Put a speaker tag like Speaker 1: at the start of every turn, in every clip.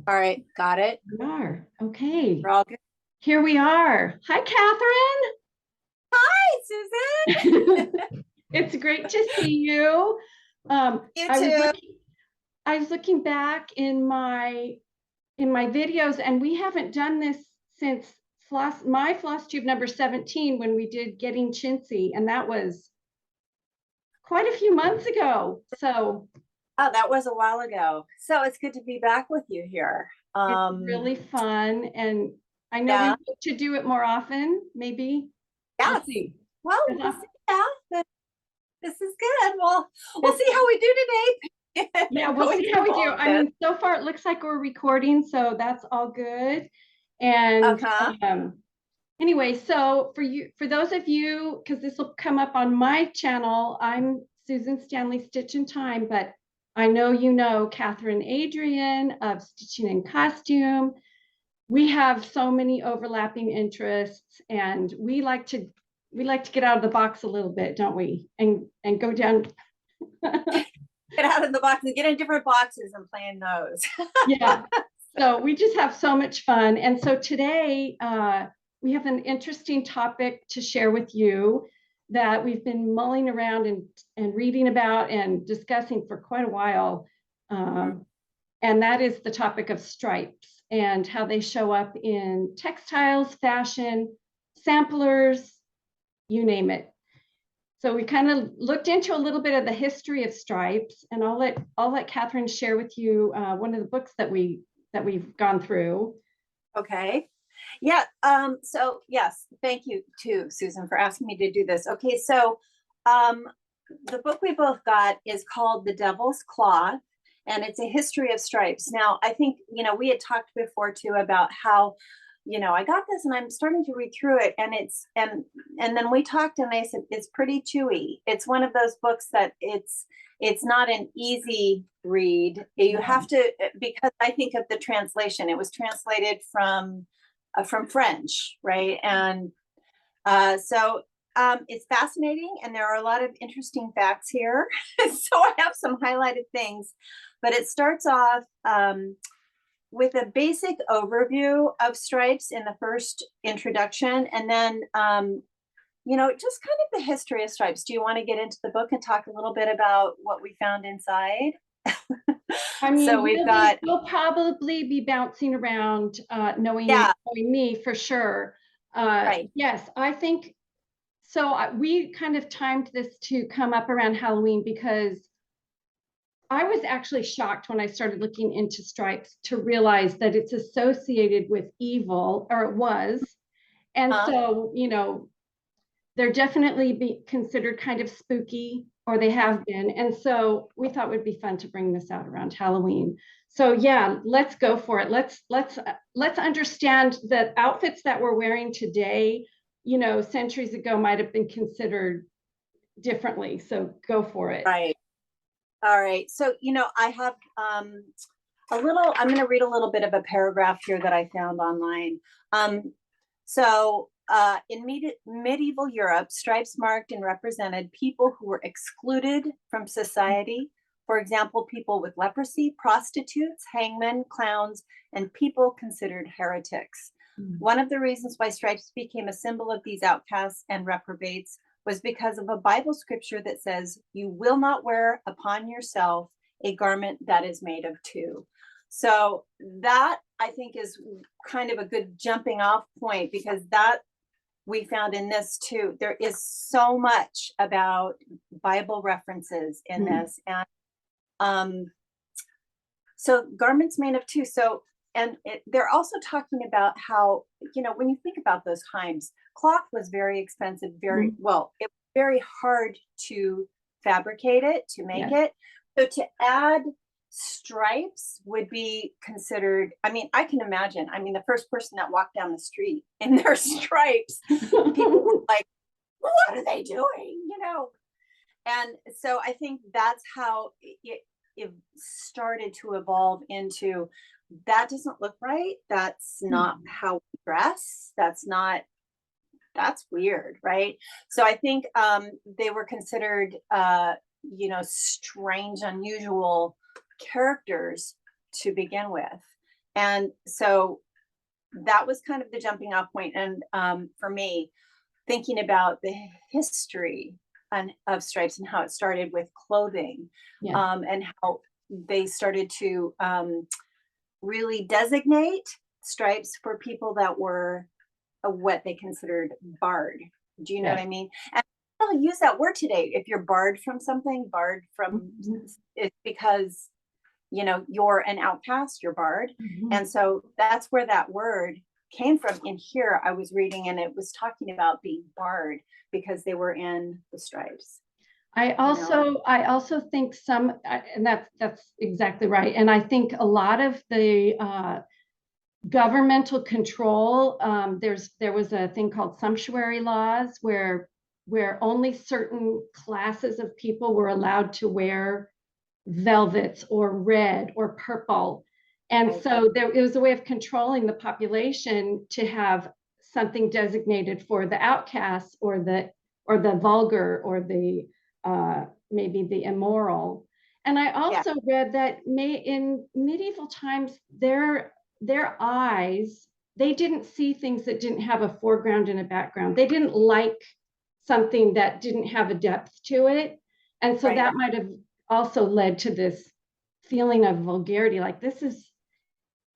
Speaker 1: All right, got it.
Speaker 2: We are. Okay.
Speaker 1: We're all good.
Speaker 2: Here we are. Hi,
Speaker 1: Hi,
Speaker 2: Catherine.
Speaker 1: Susan.
Speaker 2: It's great to see you.
Speaker 1: You
Speaker 2: I was
Speaker 1: too.
Speaker 2: looking back in my videos, and we haven't done this since my floss tube number 17 when we did Getting Chintzy, and that was quite a few months ago. So
Speaker 1: Oh, that was a while ago. So it's good to be back with you here.
Speaker 2: it's really fun, and I know we
Speaker 1: Yeah,
Speaker 2: hope to do it more often. Maybe we'll
Speaker 1: yes.
Speaker 2: see.
Speaker 1: Well,
Speaker 2: 'Cause
Speaker 1: we'll see. Yeah, this is good. Well, we'll see how we do
Speaker 2: Yeah,
Speaker 1: today.
Speaker 2: we'll
Speaker 1: Going
Speaker 2: see how
Speaker 1: through
Speaker 2: we do.
Speaker 1: all of
Speaker 2: I
Speaker 1: this.
Speaker 2: mean, so far it looks like we're recording, so that's all good. And
Speaker 1: Uh-huh.
Speaker 2: anyway, so for those of you, because this will come up on my channel, I'm Susan Stanley Stitch in Time, but I know you know Katherine Adrian of Stitching and Costume. We have so many overlapping interests, and we like to get out of the box a little bit, don't we? And go down.
Speaker 1: Get out of the box and get in different boxes and play in those.
Speaker 2: Yeah. So we just have so much fun. And so today we have an interesting topic to share with you that we've been mulling around and reading about and discussing for quite a while. And that is the topic of stripes and how they show up in textiles, fashion, samplers, you name it. So we kind of looked into a little bit of the history of stripes, and I'll let Katherine share with you one of the books that we've gone through.
Speaker 1: Okay. Yeah. So yes, thank you too, Susan, for asking me to do this. Okay, so um, the book we both got is called The Devil's Cloth, and it's a history of stripes. Now, I think, we had talked before too about how, I got this and I'm starting to read through it, and and then we talked and I said it's pretty chewy. It's one of those books that it's not an easy read. You have to, because I think of the translation. It was translated from French, right? And so it's fascinating, and there are a lot of interesting facts here. So I have some highlighted things, but it starts off with a basic overview of stripes in the first introduction, and then just kind of the history of stripes. Do you want to get into the book and talk a little bit about what we found inside?
Speaker 2: I mean,
Speaker 1: So we've got,
Speaker 2: we'll probably be bouncing around,
Speaker 1: yeah,
Speaker 2: knowing me for sure.
Speaker 1: right.
Speaker 2: Yes, I think so. We kind of timed this to come up around Halloween because I was actually shocked when I started looking into stripes to realize that it's associated with evil, or it was. And
Speaker 1: Huh?
Speaker 2: so, they're definitely be considered kind of spooky, or they have been. And so we thought it would be fun to bring this out around Halloween. So yeah, let's go for it. Let's understand that outfits that we're wearing today, centuries ago might have been considered differently. So go for it.
Speaker 1: Right. All right. So, I have I'm going to read a little bit of a paragraph here that I found online. In medieval Europe, stripes marked and represented people who were excluded from society. For example, people with leprosy, prostitutes, hangmen, clowns, and people considered heretics. One of the reasons why stripes became a symbol of these outcasts and reprobates was because of a Bible scripture that says, "You will not wear upon yourself a garment that is made of two." So that, I think, is kind of a good jumping off point, because that we found in this too. There is so much about Bible references in this. And so garments made of two. So, and they're also talking about how, when you think about those times, cloth was very expensive, very, well, it was very hard to fabricate it, to make it. So to add stripes would be considered, I mean, I can imagine, the first person that walked down the street in their stripes, people were like, what are they doing? And so I think that's how it started to evolve into, that doesn't look right. That's not how we dress. That's weird, right? So I think they were considered, strange, unusual characters to begin with. And so that was kind of the jumping off point. And for me, thinking about the history of stripes and how it started with clothing,
Speaker 2: Yeah.
Speaker 1: and how they started to really designate stripes for people that were what they considered barred. Do you know what
Speaker 2: Yes.
Speaker 1: I mean? And I'll use that word today. If you're barred from something, barred from,
Speaker 2: Mhm.
Speaker 1: it's because you're an outcast, you're barred.
Speaker 2: Mhm.
Speaker 1: And so that's where that word came from. In here I was reading, and it was talking about being barred because they were in the stripes,
Speaker 2: I
Speaker 1: you know.
Speaker 2: also think and that's exactly right. And I think a lot of the governmental control, there was a thing called sumptuary laws where only certain classes of people were allowed to wear velvets or red or purple. And
Speaker 1: Right.
Speaker 2: so it was a way of controlling the population to have something designated for the outcasts or the vulgar or the maybe the immoral. And I
Speaker 1: Yeah.
Speaker 2: also read that in medieval times, their eyes, they didn't see things that didn't have a foreground and a background. They didn't like something that didn't have a depth to it. And so
Speaker 1: Right.
Speaker 2: that might have also led to this feeling of vulgarity, like this is,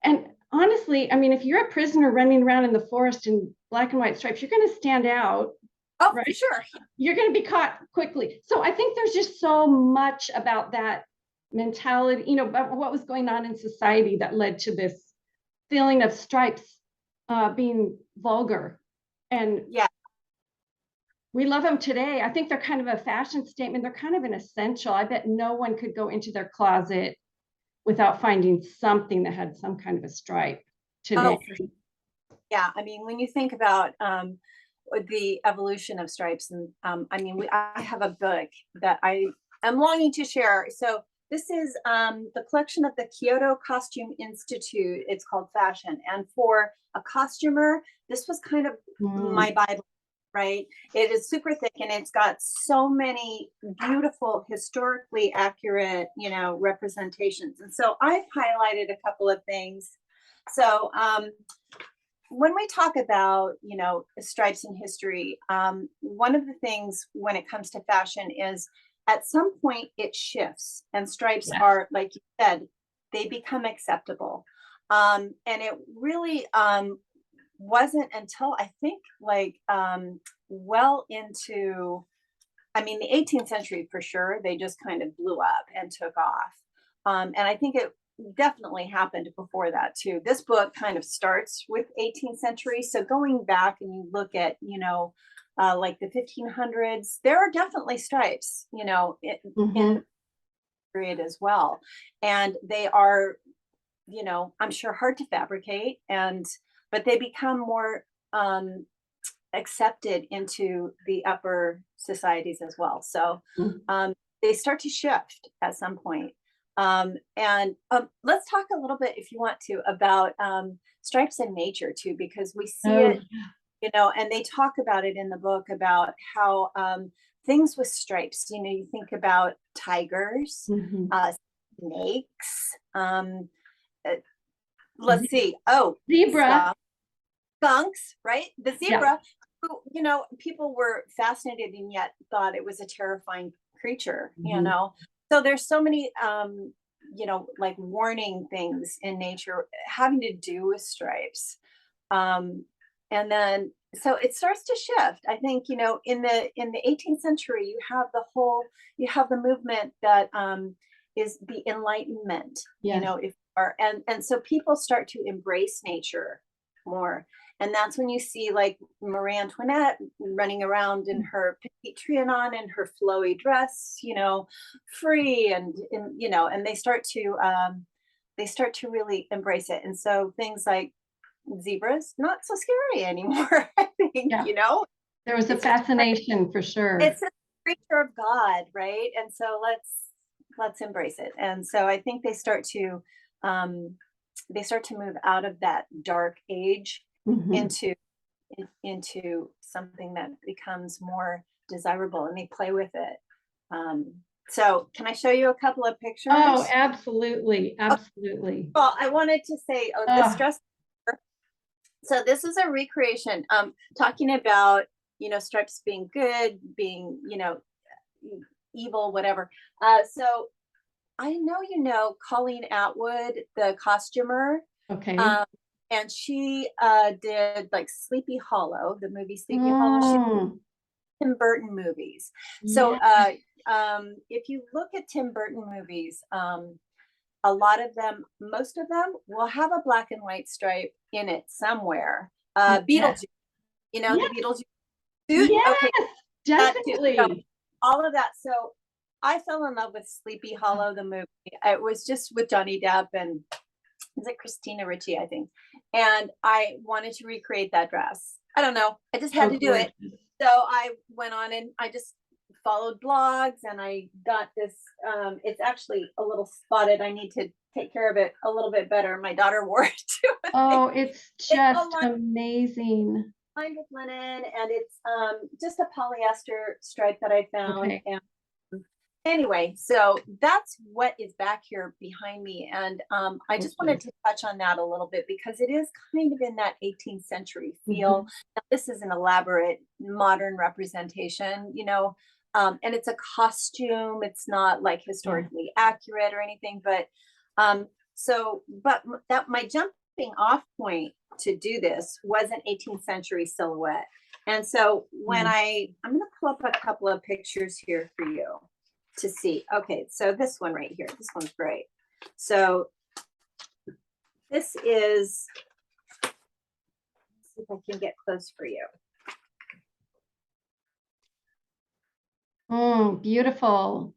Speaker 2: and honestly, I mean, if you're a prisoner running around in the forest in black and white stripes, you're going to stand out,
Speaker 1: Oh, for
Speaker 2: right?
Speaker 1: sure.
Speaker 2: You're going to be caught quickly. So I think there's just so much about that mentality, about what was going on in society that led to this feeling of stripes being vulgar. And
Speaker 1: Yeah.
Speaker 2: we love them today. I think they're kind of a fashion statement. They're kind of an essential. I bet no one could go into their closet without finding something that had some kind of a stripe today.
Speaker 1: Oh, for sure. Yeah. I mean, when you think about the evolution of stripes, and I mean, I have a book that I am longing to share. So this is the collection of the Kyoto Costume Institute. It's called Fashion, and for a costumer, this was kind of
Speaker 2: Mm,
Speaker 1: my Bible. Right? It is super thick, and it's got so many beautiful, historically accurate, representations. And so I've highlighted a couple of things. So when we talk about stripes in history, one of the things when it comes to fashion is at some point it shifts, and stripes
Speaker 2: yes.
Speaker 1: are, like you said, they become acceptable. And it really wasn't until I think like well into, I mean, the 18th century for sure, they just kind of blew up and took off. And I think it definitely happened before that too. This book kind of starts with 18th century. So going back and you look at, like the 1500s, there are definitely stripes, in
Speaker 2: Mm-hmm.
Speaker 1: the period as well. And they are, I'm sure hard to fabricate, but they become more accepted into the upper societies as well. So um, they start to shift at some point. And let's talk a little bit, if you want to, about stripes in nature too, because we see
Speaker 2: Oh,
Speaker 1: it, and they talk about it in the book about how things with stripes, you think about tigers,
Speaker 2: mhm.
Speaker 1: snakes, uh, let's see, oh,
Speaker 2: Zebra.
Speaker 1: skunks, right? The
Speaker 2: Yeah.
Speaker 1: zebra, who, people were fascinated and yet thought it was a terrifying creature,
Speaker 2: Mhm.
Speaker 1: So there's so many, like warning things in nature having to do with stripes. Um, and then, so it starts to shift. I think, in the 18th century, you have the movement that is the Enlightenment,
Speaker 2: Yes.
Speaker 1: if and so people start to embrace nature more. And that's when you see like Marie Antoinette running around in her petite trianon and her flowy dress, free, and they start to really embrace it. And so things like zebras, not so scary anymore. I think,
Speaker 2: Yeah. There was a
Speaker 1: it's just
Speaker 2: fascination for sure.
Speaker 1: it's a creature of God, right? And so let's embrace it. And so I think um they start to move out of that dark age
Speaker 2: Mhm.
Speaker 1: into into something that becomes more desirable, and they play with it. So can I show you a couple of pictures?
Speaker 2: Oh, absolutely. Absolutely.
Speaker 1: Well, I wanted to say, this dress. So this is a recreation, talking about, stripes being good, being, evil, whatever. So I know Colleen Atwood, the costumer,
Speaker 2: Okay.
Speaker 1: and she did like Sleepy Hollow, the movie Sleepy Hollow. She
Speaker 2: Mm,
Speaker 1: Tim Burton movies. So
Speaker 2: yeah.
Speaker 1: if you look at Tim Burton movies, a lot of them, most of them will have a black and white stripe in it somewhere.
Speaker 2: Yeah.
Speaker 1: Beetlejuice, the
Speaker 2: Yes.
Speaker 1: Beetlejuice suit. Okay,
Speaker 2: Yes.
Speaker 1: that too. So
Speaker 2: Definitely.
Speaker 1: all of that. So I fell in love with Sleepy Hollow, the movie. It was just with Johnny Depp and is it Christina Ricci, I think. And I wanted to recreate that dress. I don't know. I just had
Speaker 2: So
Speaker 1: to do it.
Speaker 2: gorgeous.
Speaker 1: So I went on and I just followed blogs and I got this. It's actually a little spotted. I need to take care of it a little bit better. My daughter wore it too.
Speaker 2: Oh, it's
Speaker 1: It's
Speaker 2: just amazing.
Speaker 1: lined with linen and it's just a polyester stripe that I found.
Speaker 2: Okay.
Speaker 1: And anyway, so that's what is back here behind me. And I just wanted to touch on that a little bit because it is kind of in that 18th century feel. Now, this is an elaborate modern representation, and it's a costume. It's not like historically accurate or anything, but that my jumping off point to do this was an 18th century silhouette. And so when I'm going to pull up a couple of pictures here for you to see. Okay, so this one right here, this one's great. So this is, let's see if I can get close for you.
Speaker 2: Beautiful.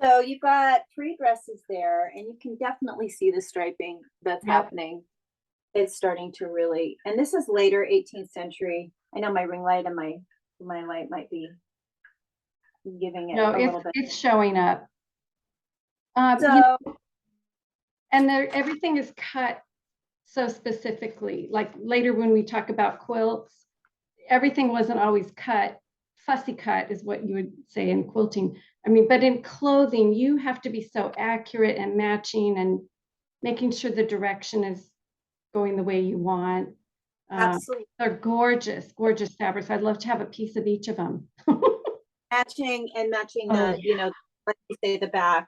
Speaker 1: So you've got 3 dresses there, and you can definitely see the striping that's happening. It's starting to really, and this is later 18th century. I know my ring light and my light might be giving it a little bit.
Speaker 2: It's showing up.
Speaker 1: So
Speaker 2: and everything is cut so specifically. Like later when we talk about quilts, everything wasn't always cut. Fussy cut is what you would say in quilting. I mean, but in clothing, you have to be so accurate and matching and making sure the direction is going the way you want.
Speaker 1: absolutely.
Speaker 2: They're gorgeous, gorgeous fabrics. I'd love to have a piece of each of them.
Speaker 1: Matching
Speaker 2: Oh,
Speaker 1: the, like you say, the back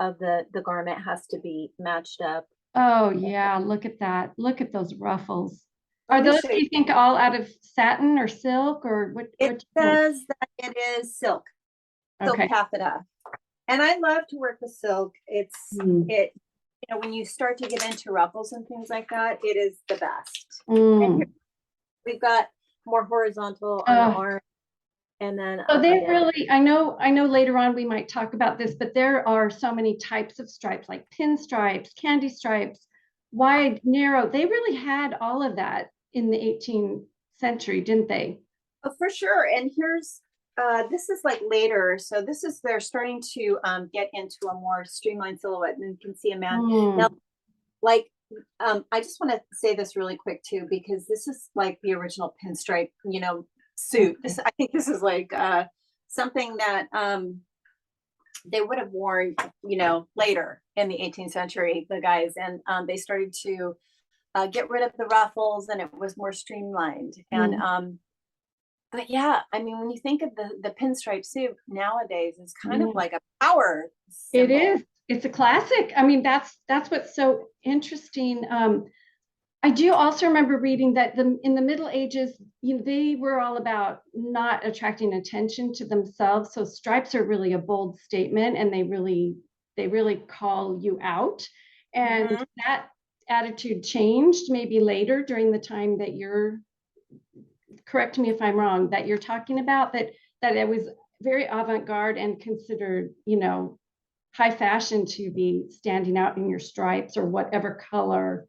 Speaker 1: of the garment has to be matched up.
Speaker 2: Oh yeah, look at that. Look at those ruffles. Are
Speaker 1: Let me
Speaker 2: those,
Speaker 1: show
Speaker 2: do
Speaker 1: you.
Speaker 2: you think, all out of satin or silk or what
Speaker 1: It
Speaker 2: do you think?
Speaker 1: says that it is silk
Speaker 2: Okay.
Speaker 1: taffeta, and I love to work with silk. It's it when you start to get into ruffles and things like that, it is the best. And here we've got more horizontal on the arm, and then
Speaker 2: So they really, I know later on we might talk about this, but there are so many types of stripes, like pin stripes, candy stripes, wide, narrow. They really had all of that in the 18th century, didn't they?
Speaker 1: Oh, for sure. And here's this is like later. So this is they're starting to get into a more streamlined silhouette, and you can see a man now. Like I just want to say this really quick too, because this is like the original pinstripe, suit. This I think this is like something that they would have worn, later in the 18th century, the guys, and they started to get rid of the ruffles, and it was more streamlined. And but yeah, I mean, when you think of the pinstripe suit nowadays, it's kind of like a power symbol.
Speaker 2: It is. It's a classic. I mean, that's what's so interesting. I do also remember reading that in the Middle Ages, they were all about not attracting attention to themselves. So stripes are really a bold statement, and they really call you out. And that attitude changed maybe later during the time that you're, correct me if I'm wrong, that you're talking about, that it was very avant-garde and considered, high fashion to be standing out in your stripes or whatever color.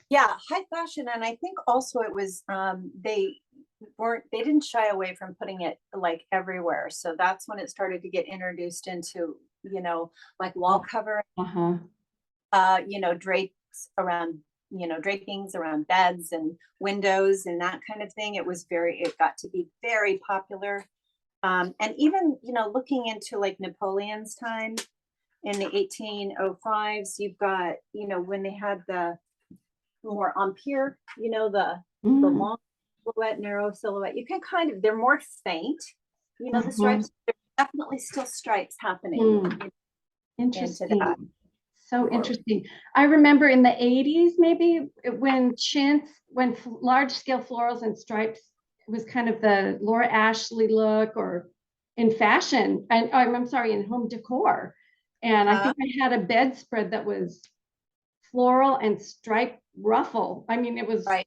Speaker 1: Yeah, high fashion. And I think also it was they didn't shy away from putting it like everywhere. So that's when it started to get introduced into, like wall cover, drapes around, drapings around beds and windows and that kind of thing. It got to be very popular. And even, looking into like Napoleon's time in the 1805s, you've got, when they had the more empire, the
Speaker 2: Mm,
Speaker 1: long silhouette, narrow silhouette, you can they're more faint, the
Speaker 2: mhm,
Speaker 1: stripes, there's definitely still stripes happening
Speaker 2: mm.
Speaker 1: into that.
Speaker 2: Interesting. So
Speaker 1: Or-
Speaker 2: interesting. I remember in the 80s, maybe when large scale florals and stripes was kind of the Laura Ashley look, or in fashion, and I'm sorry, in home decor. And I
Speaker 1: uh,
Speaker 2: think I had a bedspread that was floral and striped ruffle. I mean, it was,
Speaker 1: right.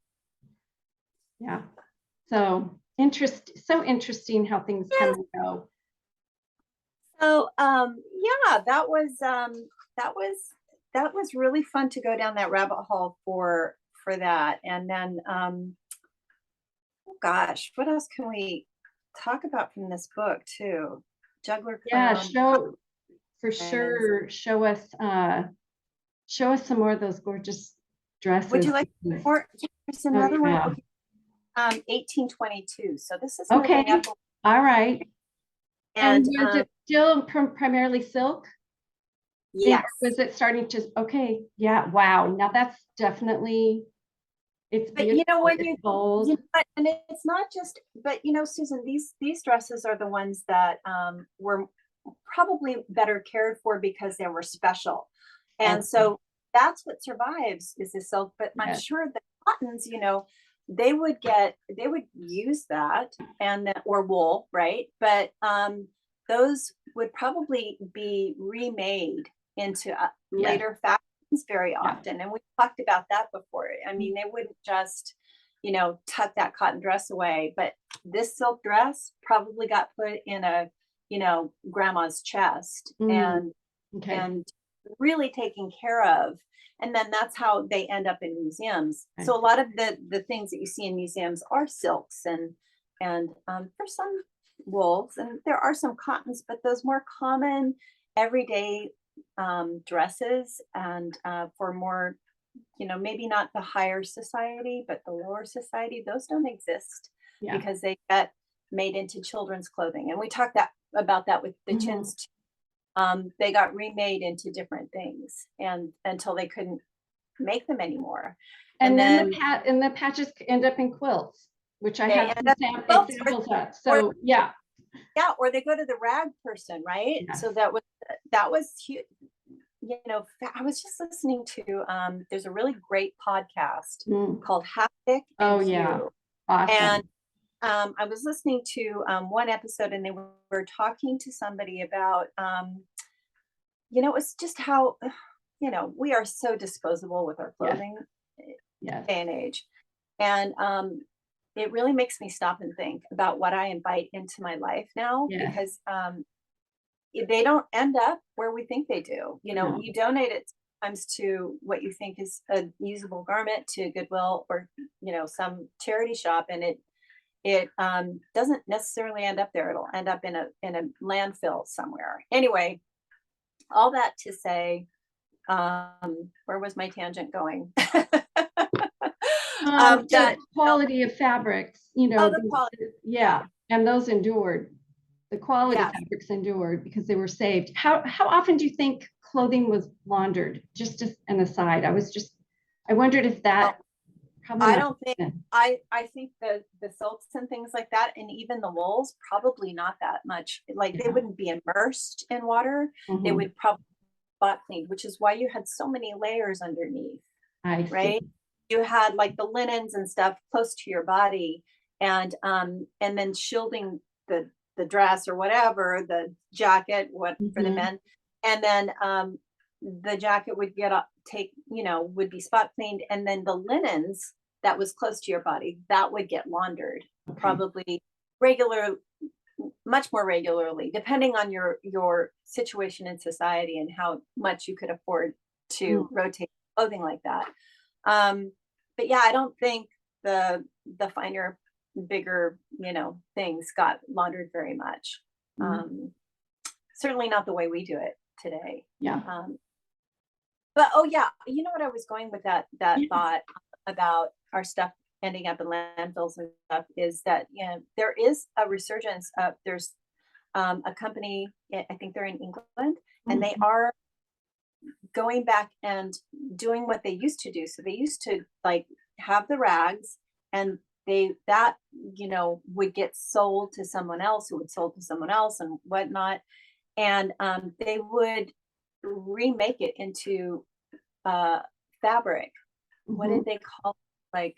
Speaker 2: yeah. So interesting how things come and go.
Speaker 1: So yeah, that was really fun to go down that rabbit hole for that. And then oh gosh, what else can we talk about from this book too? Juggler
Speaker 2: Yeah,
Speaker 1: clown.
Speaker 2: for
Speaker 1: Is-
Speaker 2: sure, show us some more of those gorgeous
Speaker 1: Would you
Speaker 2: dresses.
Speaker 1: like more? Yeah, there's
Speaker 2: Oh,
Speaker 1: another one.
Speaker 2: yeah.
Speaker 1: Okay, 1822. So this is
Speaker 2: Okay.
Speaker 1: moving up,
Speaker 2: All right. And
Speaker 1: and
Speaker 2: was it still primarily silk?
Speaker 1: yes.
Speaker 2: Was it starting to, okay, yeah, wow. Now that's definitely, it's
Speaker 1: But
Speaker 2: beautiful.
Speaker 1: when
Speaker 2: It's bold.
Speaker 1: and it's not just, but Susan, these dresses are the ones that were probably better cared for because they were special. And
Speaker 2: Okay.
Speaker 1: so that's what survives is the silk. But I'm
Speaker 2: Yes.
Speaker 1: sure the cottons, they would use that and then, or wool, right? But those would probably be remade into
Speaker 2: Yes.
Speaker 1: later fashions very
Speaker 2: Yeah.
Speaker 1: often. And we talked about that before. I mean, they wouldn't just, tuck that cotton dress away, but this silk dress probably got put in a, grandma's chest
Speaker 2: Mm,
Speaker 1: and
Speaker 2: okay.
Speaker 1: and really taken care of. And then that's how they end up in museums.
Speaker 2: Okay.
Speaker 1: So a lot of the things that you see in museums are silks and for some wools, and there are some cottons, but those more common everyday dresses and for more, maybe not the higher society, but the lower society, those don't exist
Speaker 2: Yeah.
Speaker 1: because they get made into children's clothing. And we talked about that with the
Speaker 2: Mhm.
Speaker 1: chins too. They got remade into different things and until they couldn't make them anymore.
Speaker 2: And
Speaker 1: And
Speaker 2: then
Speaker 1: then
Speaker 2: the patches end up in quilts, which I
Speaker 1: they
Speaker 2: have
Speaker 1: end
Speaker 2: some
Speaker 1: up quilts,
Speaker 2: examples of.
Speaker 1: or
Speaker 2: So yeah.
Speaker 1: yeah, or they go to the rag person, right?
Speaker 2: Yes.
Speaker 1: So that was huge. I was just listening to there's a really great podcast
Speaker 2: Mm.
Speaker 1: called Haptic and
Speaker 2: Oh yeah.
Speaker 1: Hue. And
Speaker 2: Awesome.
Speaker 1: I was listening to one episode and they were talking to somebody about it's just how we are so disposable with our
Speaker 2: Yes.
Speaker 1: clothing
Speaker 2: Yes.
Speaker 1: day and age. And it really makes me stop and think about what I invite into my life now
Speaker 2: Yes.
Speaker 1: because they don't end up where we think they do.
Speaker 2: No.
Speaker 1: You donate it sometimes to what you think is a usable garment to Goodwill or, some charity shop, and it doesn't necessarily end up there. It'll end up in a landfill somewhere. Anyway, all that to say, where was my tangent going?
Speaker 2: The
Speaker 1: That
Speaker 2: quality of fabrics,
Speaker 1: oh, the quality.
Speaker 2: yeah, and those endured. The quality
Speaker 1: Yes.
Speaker 2: fabrics endured because they were saved. How often do you think clothing was laundered? Just as an aside, I wondered if that probably
Speaker 1: I
Speaker 2: not.
Speaker 1: don't think I think the silks and things like that, and even the wools, probably not that much. Like they
Speaker 2: Yeah.
Speaker 1: wouldn't be immersed in water. They
Speaker 2: Mhm.
Speaker 1: would probably spot cleaned, which is why you had so many layers underneath,
Speaker 2: I see.
Speaker 1: right? You had like the linens and stuff close to your body, and then shielding the dress or whatever, the jacket, what for the
Speaker 2: Mhm.
Speaker 1: men, and then the jacket would get up, would be spot cleaned, and then the linens that was close to your body that would get laundered,
Speaker 2: Okay.
Speaker 1: probably regular, much more regularly, depending on your situation in society and how much you could afford to
Speaker 2: Mm.
Speaker 1: rotate clothing like that. But yeah, I don't think the finer, bigger, things got laundered very much.
Speaker 2: Mhm.
Speaker 1: Certainly not the way we do it today.
Speaker 2: Yeah.
Speaker 1: But oh yeah, you know what I was going with that
Speaker 2: Yeah.
Speaker 1: thought about our stuff ending up in landfills and stuff is that there is a resurgence of a company, I think they're in England, and they are going back and doing what they used to do. So they used to like have the rags, and that would get sold to someone else who would sold to someone else and whatnot. And they would remake it into fabric. What did they call it? Like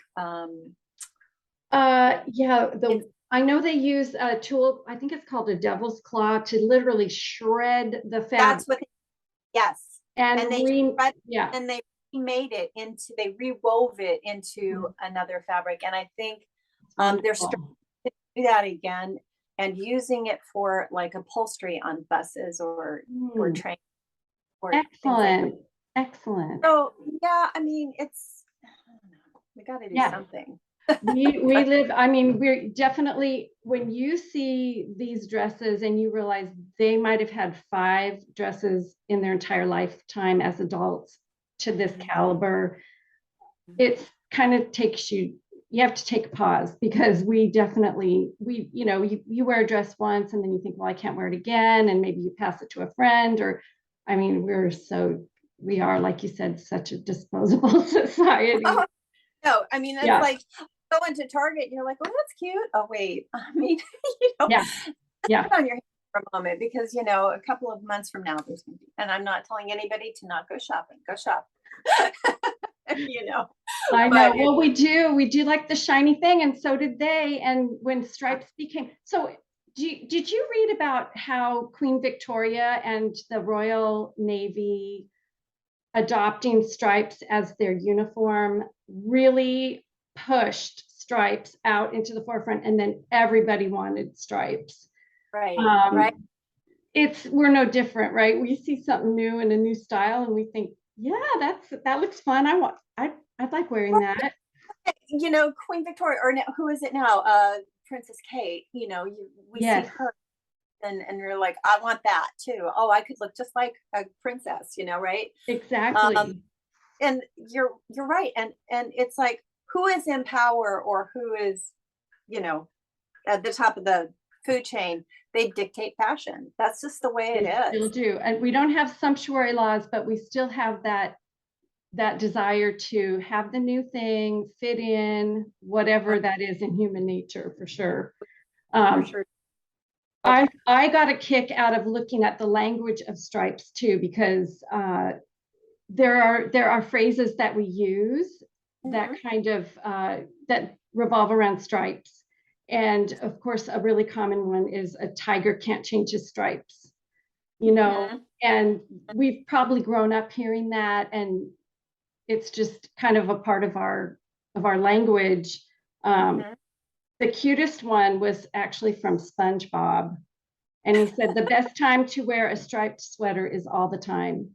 Speaker 2: yeah, I know they use a tool, I think it's called a devil's claw, to literally shred the fabric.
Speaker 1: That's what yes.
Speaker 2: And
Speaker 1: they remade it into, they rewove it into another fabric. And I think they're starting to do that again and using it for like upholstery on buses or trains.
Speaker 2: Excellent. Excellent.
Speaker 1: So yeah, I mean, it's, I don't know, we got to do something.
Speaker 2: we live, I mean, we're definitely, when you see these dresses and you realize they might have had 5 dresses in their entire lifetime as adults to this caliber, it's kind of takes you have to take a pause, because we definitely, you wear a dress once and then you think, well, I can't wear it again, and maybe you pass it to a friend, or I mean, we are, like you said, such a disposable society.
Speaker 1: No, I mean, it's like go into Target and you're like, oh, that's cute. Oh, wait. I mean, put on your hand for a moment, because, a couple of months from now, there's going to be, and I'm not telling anybody to not go shopping. Go shop.
Speaker 2: I know. Well, we do like the shiny thing, and so did they. And when stripes became, so did you read about how Queen Victoria and the Royal Navy adopting stripes as their uniform really pushed stripes out into the forefront, and then everybody wanted stripes.
Speaker 1: Right.
Speaker 2: Right. We're no different, right? We see something new and a new style, and we think, yeah, that looks fun. I'd like wearing that.
Speaker 1: Queen Victoria, or who is it now? Princess Kate. We see her, and you're like, I want that too. Oh, I could look just like a princess, right?
Speaker 2: Exactly.
Speaker 1: And you're right. And it's like, who is in power, or who is, at the top of the food chain? They dictate fashion. That's just the way it is.
Speaker 2: Still do. And we don't have sumptuary laws, but we still have that desire to have the new thing fit in, whatever that is in human nature, for sure.
Speaker 1: For sure.
Speaker 2: I got a kick out of looking at the language of stripes too, because there are phrases that we use that kind of that revolve around stripes. And of course, a really common one is a tiger can't change his stripes, and we've probably grown up hearing that, and it's just kind of a part of our language. The cutest one was actually from SpongeBob, and he said the best time to wear a striped sweater is all the time.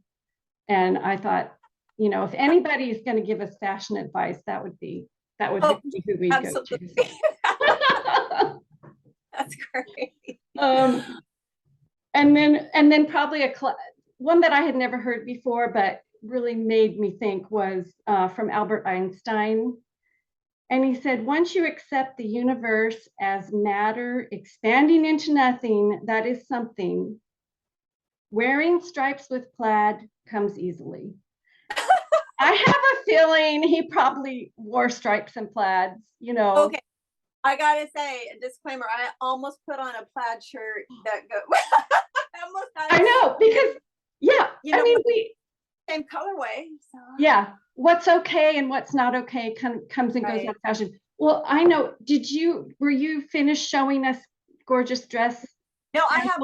Speaker 2: And I thought, if anybody is going to give us fashion advice, that would be who we go to.
Speaker 1: That's great.
Speaker 2: And then probably one that I had never heard before, but really made me think, was from Albert Einstein. And he said, once you accept the universe as matter expanding into nothing, that is something. Wearing stripes with plaid comes easily. I have a feeling he probably wore stripes and plaids,
Speaker 1: Okay. I gotta say, a disclaimer, I almost put on a plaid shirt that
Speaker 2: I know, because I mean,
Speaker 1: same colorway. So.
Speaker 2: Yeah, what's okay and what's not okay comes and goes out of fashion. Well, I know. Were you finished showing us gorgeous dress?
Speaker 1: No, I have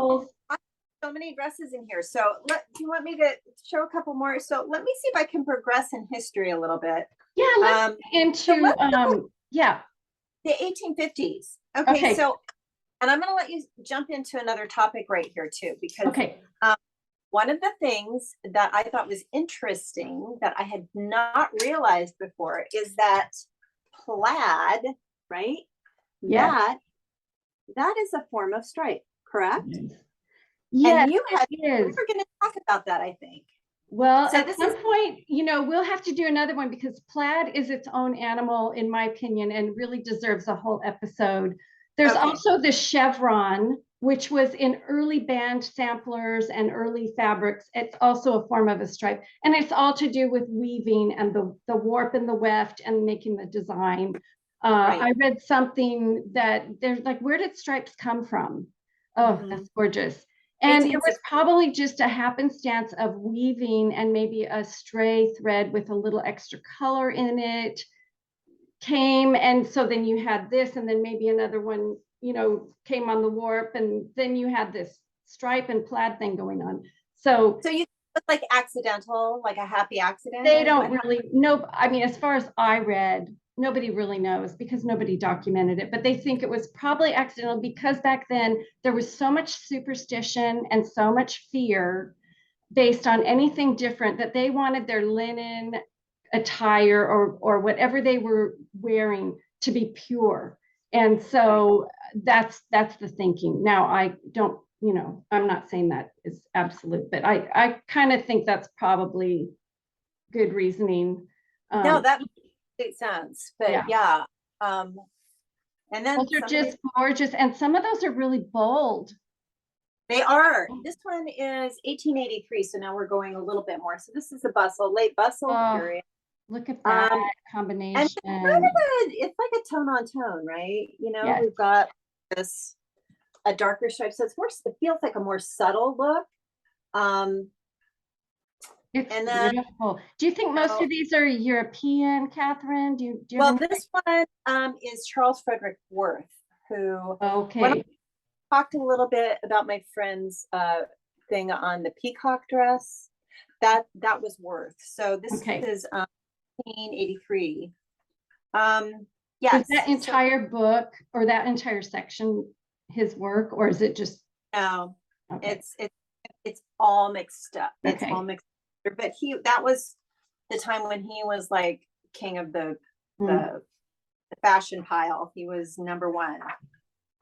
Speaker 1: so many dresses in here. So do you want me to show a couple more? So let me see if I can progress in history a little bit.
Speaker 2: Yeah, let's into
Speaker 1: the 1850s. Okay, so, and I'm going to let you jump into another topic right here too, because one of the things that I thought was interesting that I had not realized before is that plaid, right?
Speaker 2: Yeah.
Speaker 1: That is a form of stripe, correct?
Speaker 2: Yes,
Speaker 1: and we were going to talk about that, I think.
Speaker 2: Well, so at some point, we'll have to do another one, because plaid is its own animal, in my opinion, and really deserves a whole episode. There's also the chevron, which was in early band samplers and early fabrics. It's also a form of a stripe. And it's all to do with weaving and the warp and the weft and making the design.
Speaker 1: Right.
Speaker 2: I read something that there's like, where did stripes come from? Oh, that's gorgeous. And it was probably just a happenstance of weaving, and maybe a stray thread with a little extra color in it came. And so then you had this, and then maybe another one, you know, came on the warp, and then you had this stripe and plaid thing going on. So
Speaker 1: you look like accidental, like a happy accident?
Speaker 2: they don't really know. I mean, as far as I read, nobody really knows because nobody documented it, but they think it was probably accidental because back then there was so much superstition and so much fear based on anything different that they wanted their linen attire or whatever they were wearing to be pure. And so that's the thinking. Now, I don't, you know, I'm not saying that is absolute, but I kind of think that's probably good reasoning.
Speaker 1: No, that makes sense. But yeah. And then
Speaker 2: those are just gorgeous, and some of those are really bold.
Speaker 1: They are. This one is 1883, so now we're going a little bit more. So this is a bustle, late bustle period.
Speaker 2: Look at that combination.
Speaker 1: And it's like a tone on tone, right? You know, we've got this a darker stripe, so it's more. It feels like a more subtle look.
Speaker 2: It's beautiful. Do you think most of these are European, Catherine? Do you
Speaker 1: well, this one is Charles Frederick Worth, who talked a little bit about my friend's thing on the peacock dress. That was Worth. So this is 1883. Yes.
Speaker 2: Is that entire book or that entire section his work, or is it just
Speaker 1: no? It's all mixed up. It's all mixed up. But that was the time when he was like king of the fashion pile. He was number one.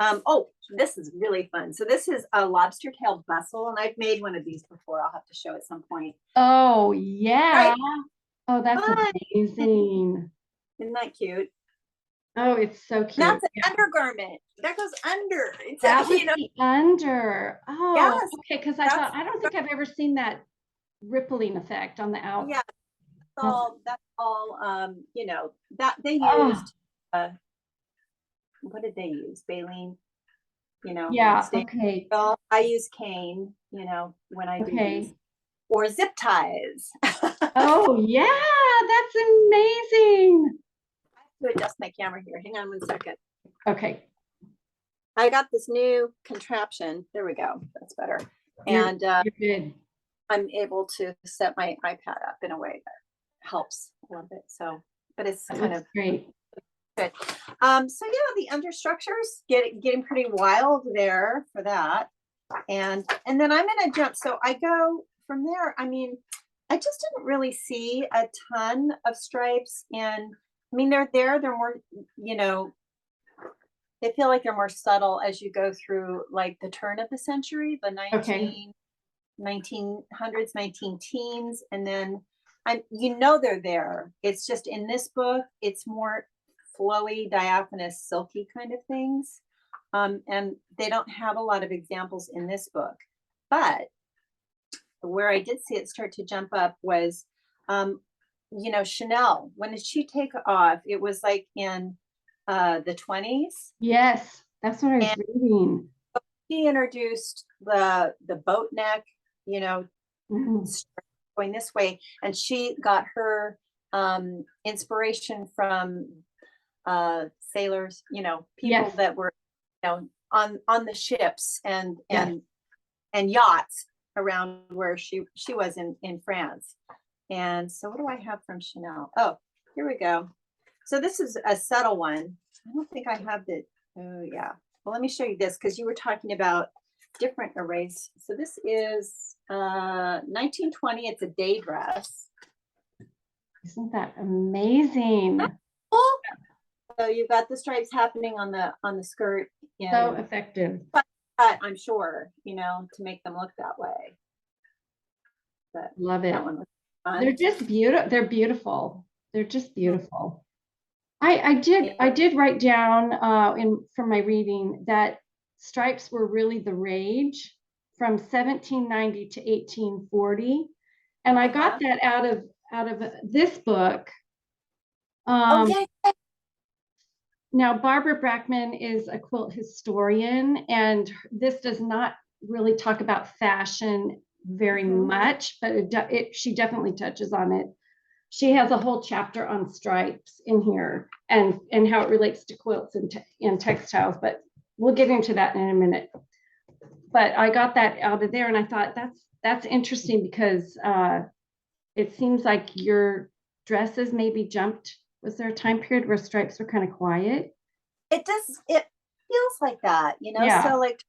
Speaker 1: Oh, this is really fun. So this is a lobster-tailed bustle, and I've made one of these before. I'll have to show at some point.
Speaker 2: Oh, yeah. Right? Oh, that's amazing.
Speaker 1: Isn't that cute?
Speaker 2: Oh, it's so cute.
Speaker 1: That's an undergarment. That goes under.
Speaker 2: That was the under. Oh, yes. Okay, because I don't think I've ever seen that rippling effect on the out.
Speaker 1: Yeah, that's all, you know, that they used, what did they use? Baleen, you know?
Speaker 2: Yeah, okay.
Speaker 1: Well, I use cane, you know, when I do these. Or zip ties.
Speaker 2: Oh, yeah, that's amazing.
Speaker 1: I have to adjust my camera here. Hang on 1 second.
Speaker 2: Okay.
Speaker 1: I got this new contraption. There we go. That's better. And
Speaker 2: you're good.
Speaker 1: I'm able to set my iPad up in a way that helps a little bit. So, but it's kind of
Speaker 2: great.
Speaker 1: Good. So yeah, the understructures getting pretty wild there for that. And then I'm gonna jump. So I go from there. I mean, I just didn't really see a ton of stripes, and I mean they're more, you know, they feel like they're more subtle as you go through like the turn of the century, the 1900s, 19 teens, and then you know they're there. It's just in this book, it's more flowy, diaphanous, silky kind of things. And they don't have a lot of examples in this book. But where I did see it start to jump up was, you know, Chanel. When did she take off? It was like in the 20s.
Speaker 2: Yes, that's what I was reading.
Speaker 1: She introduced the boat neck, you know, going this way. And she got her inspiration from sailors, you know, people that were, you know, on the ships and yachts around where she was in France. And so what do I have from Chanel? Oh, here we go. So this is a subtle one. I don't think I have the, oh yeah. Well, let me show you this because you were talking about different arrays. So this is 1920. It's a day dress.
Speaker 2: Isn't that amazing?
Speaker 1: So you've got the stripes happening on the skirt.
Speaker 2: So effective.
Speaker 1: But I'm sure, you know, to make them look that way. But
Speaker 2: love it. They're just beautiful. They're beautiful. They're just beautiful. I did write down from my reading that stripes were really the rage from 1790 to 1840. And I got that out of this book.
Speaker 1: Oh, yeah.
Speaker 2: Now, Barbara Brackman is a quilt historian, and this does not really talk about fashion very much, but she definitely touches on it. She has a whole chapter on stripes in here and how it relates to quilts and textiles, but we'll get into that in a minute. But I got that out of there, and I thought that's interesting because it seems like your dresses maybe jumped. Was there a time period where stripes were kind of quiet?
Speaker 1: It feels like that,
Speaker 2: Yeah.
Speaker 1: so like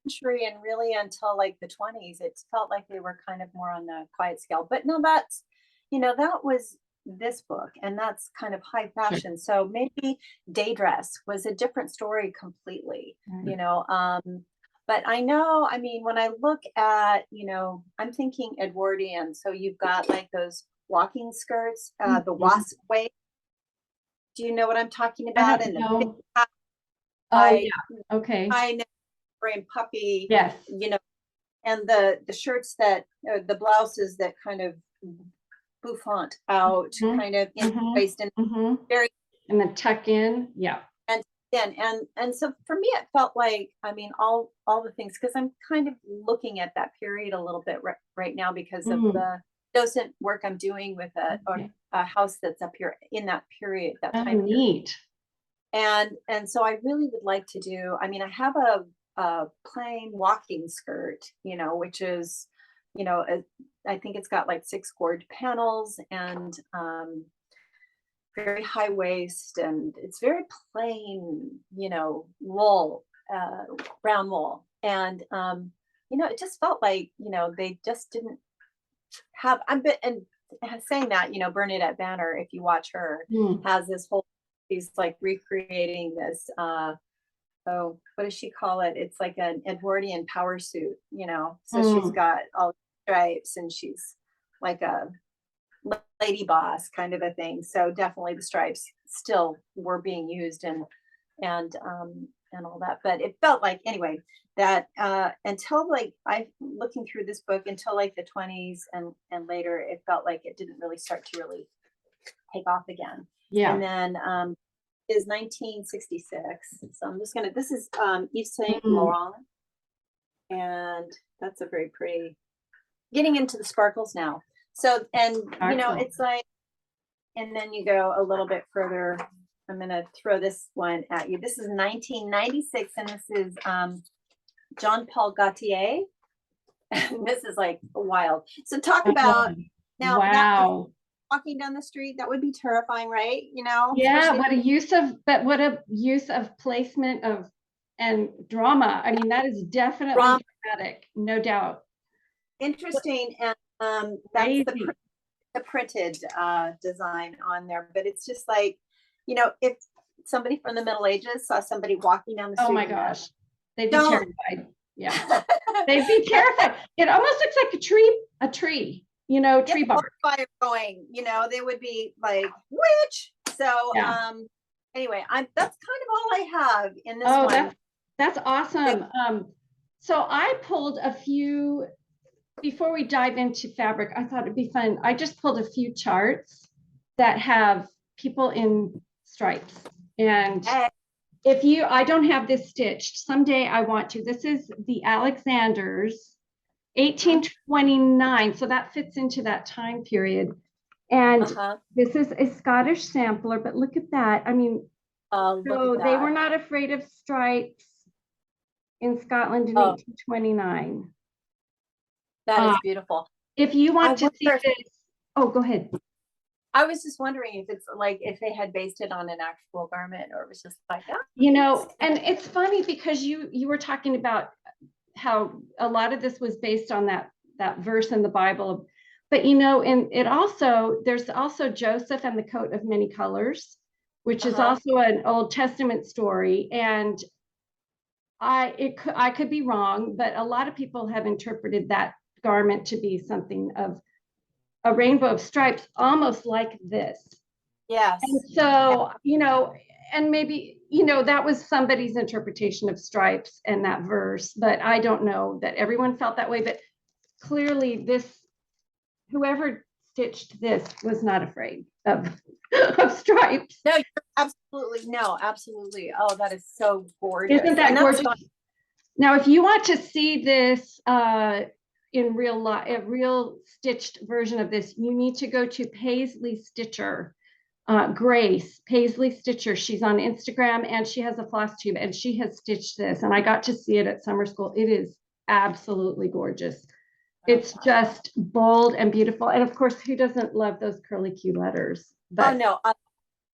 Speaker 1: century and really until like the 20s, it felt like they were kind of more on the quiet scale. But no, that's, that was this book, and that's kind of high fashion. So maybe day dress was a different story completely, but I know, I mean, when I look at, I'm thinking Edwardian. So you've got like those walking skirts, the wasp waist. Do you know what I'm talking about?
Speaker 2: I don't know.
Speaker 1: Yeah.
Speaker 2: Okay.
Speaker 1: I know, frame puppy.
Speaker 2: Yes.
Speaker 1: And the shirts that, the blouses that kind of bouffant out, kind of in waist and very,
Speaker 2: and then tuck in. Yeah.
Speaker 1: And so for me, it felt like, I mean, all the things, because I'm kind of looking at that period a little bit right now because of the docent work I'm doing with a house that's up here in that period, that time
Speaker 2: neat.
Speaker 1: period. And so I really would like to do, I mean, I have a plain walking skirt, which is, I think it's got like 6 cord panels and very high waist, and it's very plain, wool, brown wool. And, it just felt like, they just didn't have, and saying that, Bernadette Banner, if you watch her, has this whole, she's like recreating this, what does she call it? It's like an Edwardian power suit, so she's got all the stripes and she's like a lady boss kind of a thing. So definitely the stripes still were being used and all that. But it felt like, anyway, that until like I looking through this book until like the 20s and later, it felt like it didn't really start to really take off again.
Speaker 2: Yeah.
Speaker 1: And then is 1966. So I'm just gonna, this is Yves Saint Laurent, and that's a very pretty, getting into the sparkles now. So, and it's like, and then you go a little bit further. I'm gonna throw this one at you. This is 1996, and this is Jean Paul Gaultier. This is like wild. So talk about now.
Speaker 2: Wow.
Speaker 1: Walking down the street, that would be terrifying, right?
Speaker 2: Yeah, what a use of placement of and drama. I mean, that is definitely dramatic, no doubt.
Speaker 1: Interesting. And that's the printed design on there, but it's just like, if somebody from the Middle Ages saw somebody walking down the street,
Speaker 2: oh my gosh, they'd be terrified. Yeah. They'd be terrified. It almost looks like a tree, tree bark.
Speaker 1: Fire going, they would be like, witch. So anyway, that's kind of all I have in this one.
Speaker 2: That's awesome. So I pulled a few, before we dive into fabric, I thought it'd be fun. I just pulled a few charts that have people in stripes. And I don't have this stitched. Someday I want to. This is the Alexanders, 1829. So that fits into that time period. And this is a Scottish sampler, but look at that. I mean, so they were not afraid of stripes in Scotland in 1829.
Speaker 1: That is beautiful.
Speaker 2: If you want to see this, oh, go ahead.
Speaker 1: I was just wondering if it's like, if they had based it on an actual garment, or it was just like that.
Speaker 2: And it's funny because you were talking about how a lot of this was based on that verse in the Bible. But and there's also Joseph and the coat of many colors, which is also an Old Testament story. And I could be wrong, but a lot of people have interpreted that garment to be something of a rainbow of stripes, almost like this.
Speaker 1: Yes.
Speaker 2: And so, and maybe, you know, that was somebody's interpretation of stripes and that verse, but I don't know that everyone felt that way. But clearly whoever stitched this was not afraid of, of stripes.
Speaker 1: No, absolutely. No, absolutely. Oh, that is so gorgeous.
Speaker 2: Isn't that
Speaker 1: And
Speaker 2: gorgeous? Now, if you want to see this in real life, a real stitched version of this, you need to go to Paisley Stitcher. Grace Paisley Stitcher. She's on Instagram and she has a floss tube and she has stitched this. And I got to see it at summer school. It is absolutely gorgeous. It's just bold and beautiful. And of course, who doesn't love those curly Q letters? But
Speaker 1: oh no,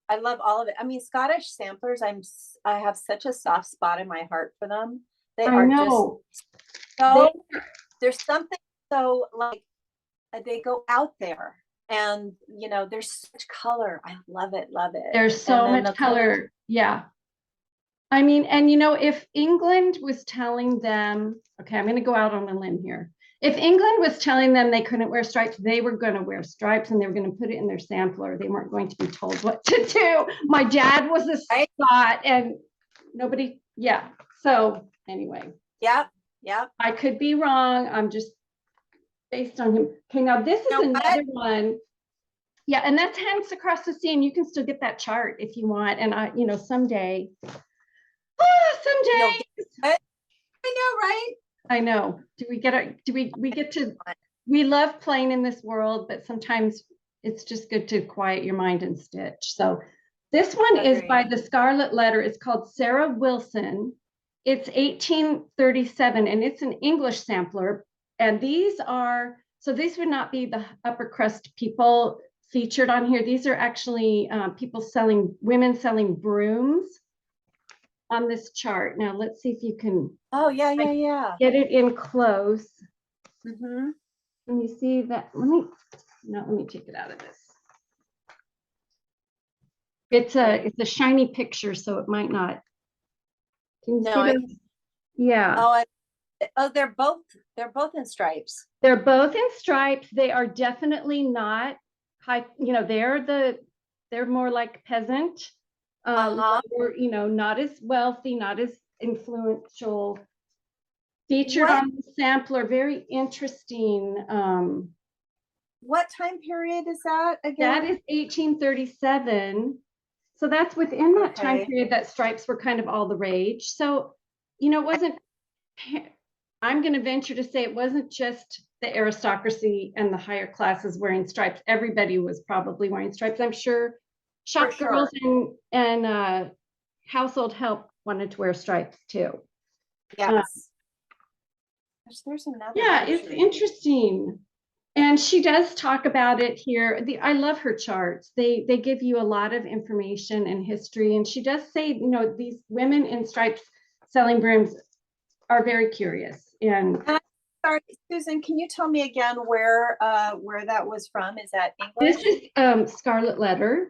Speaker 1: I love all of it. I mean, Scottish samplers, I have such a soft spot in my heart for them. They
Speaker 2: I
Speaker 1: are
Speaker 2: know.
Speaker 1: just so, there's something so like, they go out there. And you know, there's such color. I love it, love it.
Speaker 2: There's so
Speaker 1: And then
Speaker 2: much
Speaker 1: the
Speaker 2: color. Yeah. I mean, and you know, if England was telling them, okay, I'm going to go out on a limb here. If England was telling them they couldn't wear stripes, they were going to wear stripes and they were going to put it in their sampler. They weren't going to be told what to do. My dad was a Scot and nobody, yeah. So anyway.
Speaker 1: Yep, yep.
Speaker 2: I could be wrong. I'm just based on him. Okay, now this is another one. Yeah, and that's Hands Across the Sea, and you can still get that chart if you want. And I, you know, someday. Someday.
Speaker 1: I know, right?
Speaker 2: I know. Do we get to, we love playing in this world, but sometimes it's just good to quiet your mind and stitch. So this one is by the Scarlet Letter. It's called Sarah Wilson. It's 1837 and it's an English sampler. And these are, so these would not be the upper crust people featured on here. These are actually women selling brooms on this chart. Now let's see if you can.
Speaker 1: Oh yeah, yeah, yeah.
Speaker 2: Get it in close.
Speaker 1: Mm-hmm.
Speaker 2: And you see that? Let me take it out of this. It's a shiny picture, so it might not. Can you see it? Yeah.
Speaker 1: Oh, they're both in stripes.
Speaker 2: They're both in stripes. They are definitely not high. You know, they're more like peasant. Lower, you know, not as wealthy, not as influential. Featured on the sampler. Very interesting.
Speaker 1: What time period is that again?
Speaker 2: That is 1837. So that's within that time period that stripes were kind of all the rage. So, you know, it wasn't, I'm going to venture to say it wasn't just the aristocracy and the higher classes wearing stripes. Everybody was probably wearing stripes. I'm sure shop girls and household help wanted to wear stripes too.
Speaker 1: Yes. There's another.
Speaker 2: Yeah, it's interesting. And she does talk about it here. I love her charts. They give you a lot of information and history. And she does say, you know, these women in stripes selling brooms are very curious. And
Speaker 1: sorry, Susan, can you tell me again where that was from? Is that English?
Speaker 2: This is Scarlet Letter.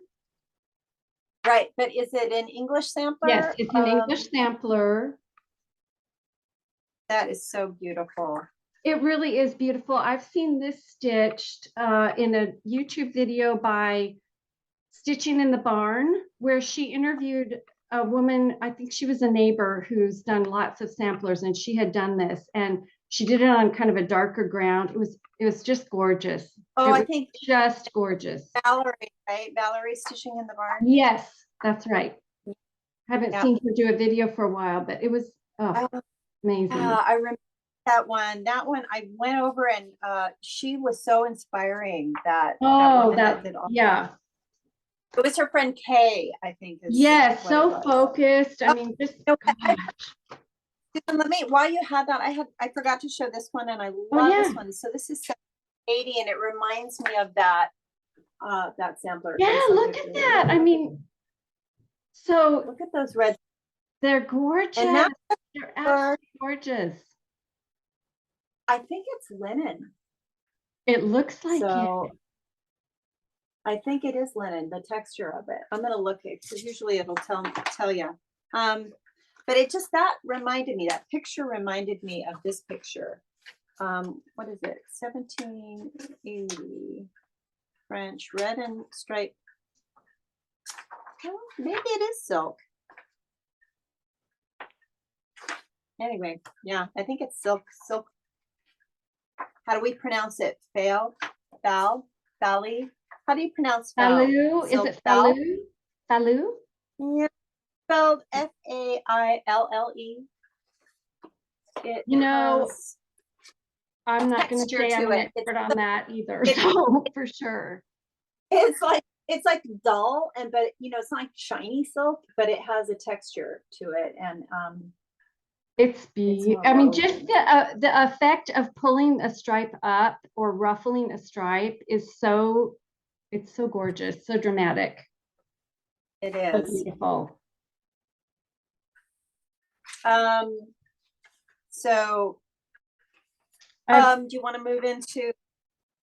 Speaker 1: Right, but is it an English sampler?
Speaker 2: Yes, it's an English sampler.
Speaker 1: That is so beautiful.
Speaker 2: It really is beautiful. I've seen this stitched in a YouTube video by Stitching in the Barn, where she interviewed a woman, I think she was a neighbor who's done lots of samplers, and she had done this, and she did it on kind of a darker ground. It was just gorgeous.
Speaker 1: Oh, I think
Speaker 2: just gorgeous.
Speaker 1: Valerie, right? Valerie Stitching in the Barn.
Speaker 2: Yes, that's right. Haven't seen her do a video for a while, but it was amazing.
Speaker 1: I remember that one. That one I went over and she was so inspiring.
Speaker 2: Yeah.
Speaker 1: It was her friend Kay, I think.
Speaker 2: Yes, so focused. I mean, just
Speaker 1: let me, while you had that, I forgot to show this one, and I love this one. So this is 80, and it reminds me of that sampler.
Speaker 2: Yeah, look at that. I mean, so
Speaker 1: look at those red.
Speaker 2: They're gorgeous. They're absolutely gorgeous.
Speaker 1: I think it's linen.
Speaker 2: It looks like it.
Speaker 1: I think it is linen, the texture of it. I'm going to look at, because usually it'll tell you. But it just, that picture reminded me of this picture. What is it? 1780 French red and striped Well, maybe it is silk. Anyway, yeah, I think it's silk. Silk. How do we pronounce it? Fail, Fal, Fally. How do you pronounce fal?
Speaker 2: Falu, is
Speaker 1: Silk
Speaker 2: it
Speaker 1: fal?
Speaker 2: Falu? Falu?
Speaker 1: Yeah, spelled Faille. It
Speaker 2: You know,
Speaker 1: has
Speaker 2: I'm not going to
Speaker 1: texture
Speaker 2: say I'm
Speaker 1: to
Speaker 2: an
Speaker 1: it.
Speaker 2: expert on that either,
Speaker 1: It's
Speaker 2: so for sure.
Speaker 1: it's like dull, but it's not shiny silk, but it has a texture to it, and
Speaker 2: It's
Speaker 1: it's
Speaker 2: beautiful.
Speaker 1: more
Speaker 2: I mean,
Speaker 1: woven.
Speaker 2: just the effect of pulling a stripe up or ruffling a stripe is so, it's so gorgeous, so dramatic,
Speaker 1: It
Speaker 2: so
Speaker 1: is.
Speaker 2: beautiful.
Speaker 1: So
Speaker 2: I've,
Speaker 1: do you want to move into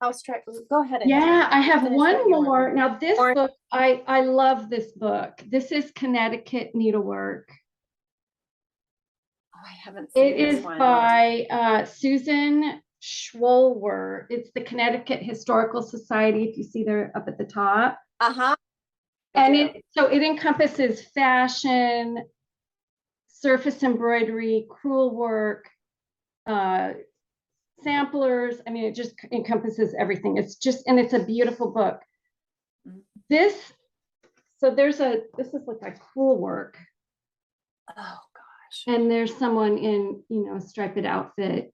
Speaker 1: house stripe? Go ahead and
Speaker 2: yeah, I have
Speaker 1: finish what
Speaker 2: one
Speaker 1: you were
Speaker 2: more. Now, this
Speaker 1: Or-
Speaker 2: book, I love this book. This is Connecticut Needlework.
Speaker 1: Oh, I haven't seen
Speaker 2: It
Speaker 1: this
Speaker 2: is
Speaker 1: one.
Speaker 2: by Susan Schwollwer. It's the Connecticut Historical Society, if you see there up at the top.
Speaker 1: Uh-huh.
Speaker 2: And it encompasses fashion, surface embroidery, crewel work, samplers. I mean, it just encompasses everything. It's just, and it's a beautiful book. This is like a crewel work.
Speaker 1: Oh gosh.
Speaker 2: And there's someone in, a striped outfit.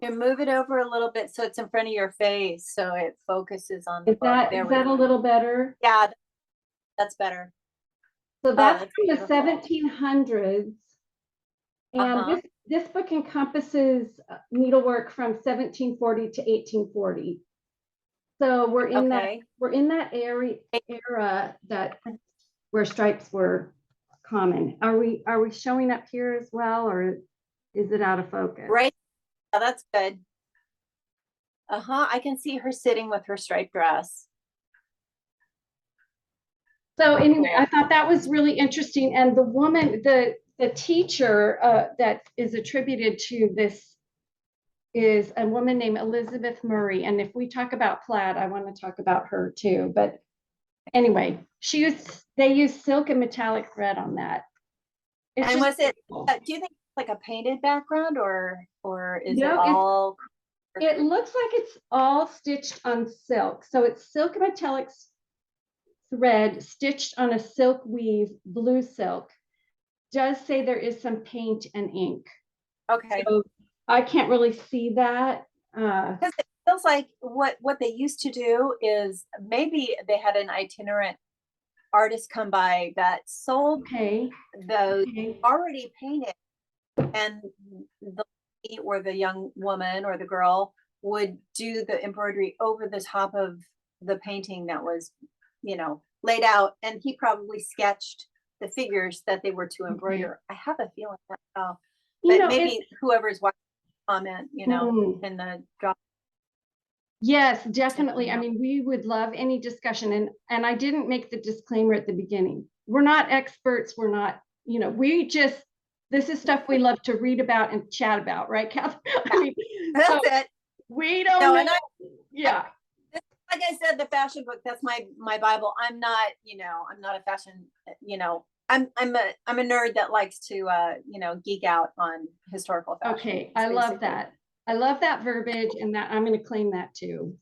Speaker 1: And move it over a little bit so it's in front of your face, so it focuses on the
Speaker 2: Is
Speaker 1: book.
Speaker 2: that,
Speaker 1: There
Speaker 2: is
Speaker 1: we
Speaker 2: that
Speaker 1: go.
Speaker 2: a little better?
Speaker 1: Yeah, that's better.
Speaker 2: So that's
Speaker 1: that's
Speaker 2: from the
Speaker 1: beautiful.
Speaker 2: 1700s. And this book encompasses needlework from 1740 to 1840. So we're in that era that where stripes were common. Are we showing up here as well, or is it out of focus?
Speaker 1: Right. Yeah, that's good. I can see her sitting with her striped dress.
Speaker 2: So anyway, I thought that was really interesting. And the woman, the teacher that is attributed to this is a woman named Elizabeth Murray. And if we talk about plaid, I want to talk about her too. But anyway, they used silk and metallic thread on that.
Speaker 1: It's and was it, do you think it's like a painted background or is it all?
Speaker 2: It looks like it's all stitched on silk. So it's silk and metallic thread stitched on a silk weave, blue silk. Does say there is some paint and ink.
Speaker 1: Okay.
Speaker 2: So I can't really see that.
Speaker 1: Because it feels like what they used to do is maybe they had an itinerant artist come by that sold those already painted, and the lady or the young woman or the girl would do the embroidery over the top of the painting that was, laid out, and he probably sketched the figures that they were to embroider. I have a feeling that, but maybe whoever's watching comment, in the drop.
Speaker 2: Yes, definitely. I mean, we would love any discussion, and I didn't make the disclaimer at the beginning. We're not experts. We're not, this is stuff we love to read about and chat about, right, Katherine? I mean,
Speaker 1: that's it.
Speaker 2: We don't know.
Speaker 1: Like I said, the fashion book, that's my Bible. I'm not, I'm not a fashion, I'm a nerd that likes to geek out on historical fashion.
Speaker 2: Okay, I love that. I love that verbiage, and that I'm going to claim that too.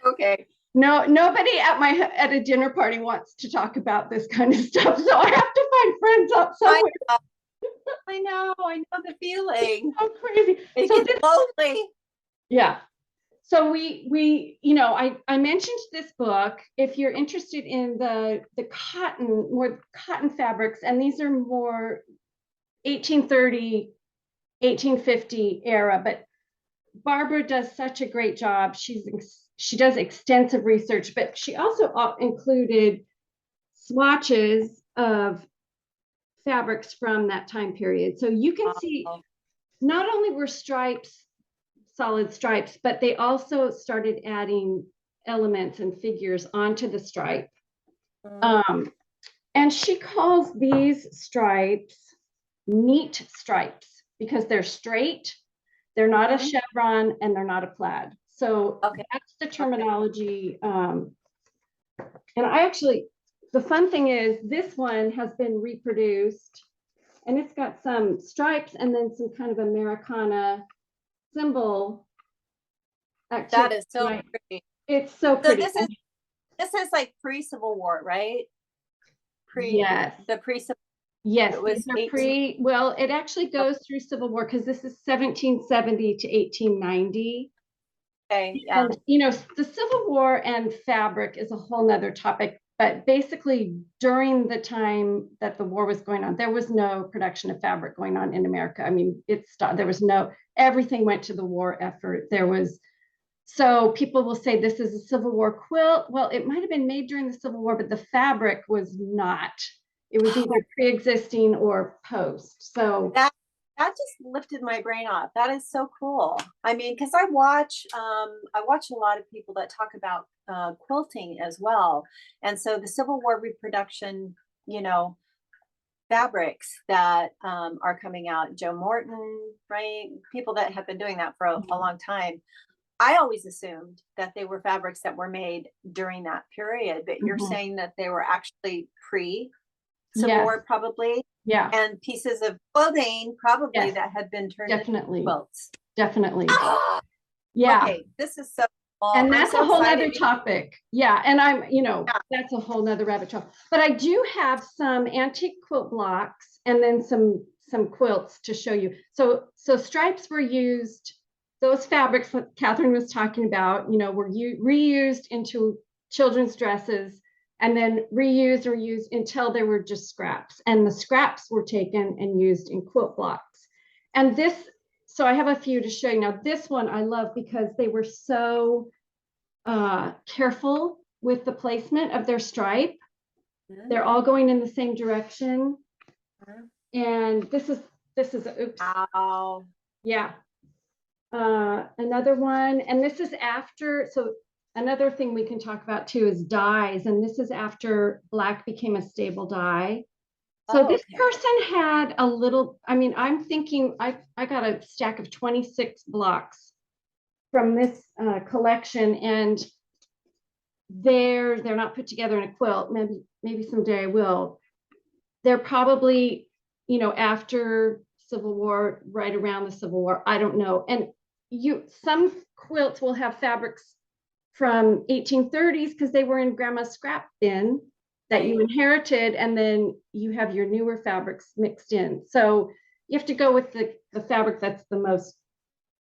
Speaker 1: Okay.
Speaker 2: No, nobody at a dinner party wants to talk about this kind of stuff, so I have to find friends up somewhere.
Speaker 1: I know the feeling.
Speaker 2: So crazy.
Speaker 1: It gets lonely. Yeah.
Speaker 2: So I mentioned this book. If you're interested in the more cotton fabrics, and these are more 1830, 1850 era, but Barbara does such a great job. She does extensive research, but she also included swatches of fabrics from that time period. So you can see not only were stripes solid stripes, but they also started adding elements and figures onto the stripe. And she calls these stripes neat stripes because they're straight, they're not a chevron, and they're not a plaid. So that's the terminology And I actually, the fun thing is this one has been reproduced and it's got some stripes and then some kind of Americana symbol
Speaker 1: That
Speaker 2: activity.
Speaker 1: is so pretty.
Speaker 2: It's so
Speaker 1: So
Speaker 2: pretty.
Speaker 1: this is like pre-Civil War, right?
Speaker 2: Yes.
Speaker 1: The pre-Civil.
Speaker 2: Yes,
Speaker 1: It was
Speaker 2: these are
Speaker 1: 18
Speaker 2: well, it actually goes through Civil War because this is 1770 to 1890.
Speaker 1: Okay, yeah.
Speaker 2: And, you know, the Civil War and fabric is a whole nother topic. But basically, during the time that the war was going on, there was no production of fabric going on in America. I mean, it stopped. There was no, everything went to the war effort. There was, so people will say this is a Civil War quilt. Well, it might have been made during the Civil War, but the fabric was not. It was either pre-existing or post. So
Speaker 1: that just lifted my brain off. That is so cool. I mean, because I watch a lot of people that talk about quilting as well. And so the Civil War reproduction, you know, fabrics that are coming out, Joe Morton, right? People that have been doing that for a long time. I always assumed that they were fabrics that were made during that period, but you're saying that they were actually pre-Civil War, probably.
Speaker 2: Yeah.
Speaker 1: And pieces of clothing probably that had been turned into quilts.
Speaker 2: Definitely. Yeah.
Speaker 1: Okay, this is so cool.
Speaker 2: And that's a whole other topic. Yeah. And I'm, you know, that's a whole nother rabbit trail. But I do have some antique quilt blocks and then some quilts to show you. So stripes were used, those fabrics that Catherine was talking about, you know, were reused into children's dresses and then reused or used until they were just scraps. And the scraps were taken and used in quilt blocks. And this, so I have a few to show you. Now, this one I love because they were so careful with the placement of their stripe. They're all going in the same direction. And this is, oops.
Speaker 1: Wow.
Speaker 2: Yeah. Another one, and this is after, so another thing we can talk about too is dyes, and this is after black became a stable dye. So this person had a little, I mean, I'm thinking I got a stack of 26 blocks from this collection, and they're not put together in a quilt. Maybe someday I will. They're probably, you know, after Civil War, right around the Civil War. I don't know. And some quilts will have fabrics from 1830s because they were in grandma's scrap bin that you inherited, and then you have your newer fabrics mixed in. So you have to go with the fabric that's the most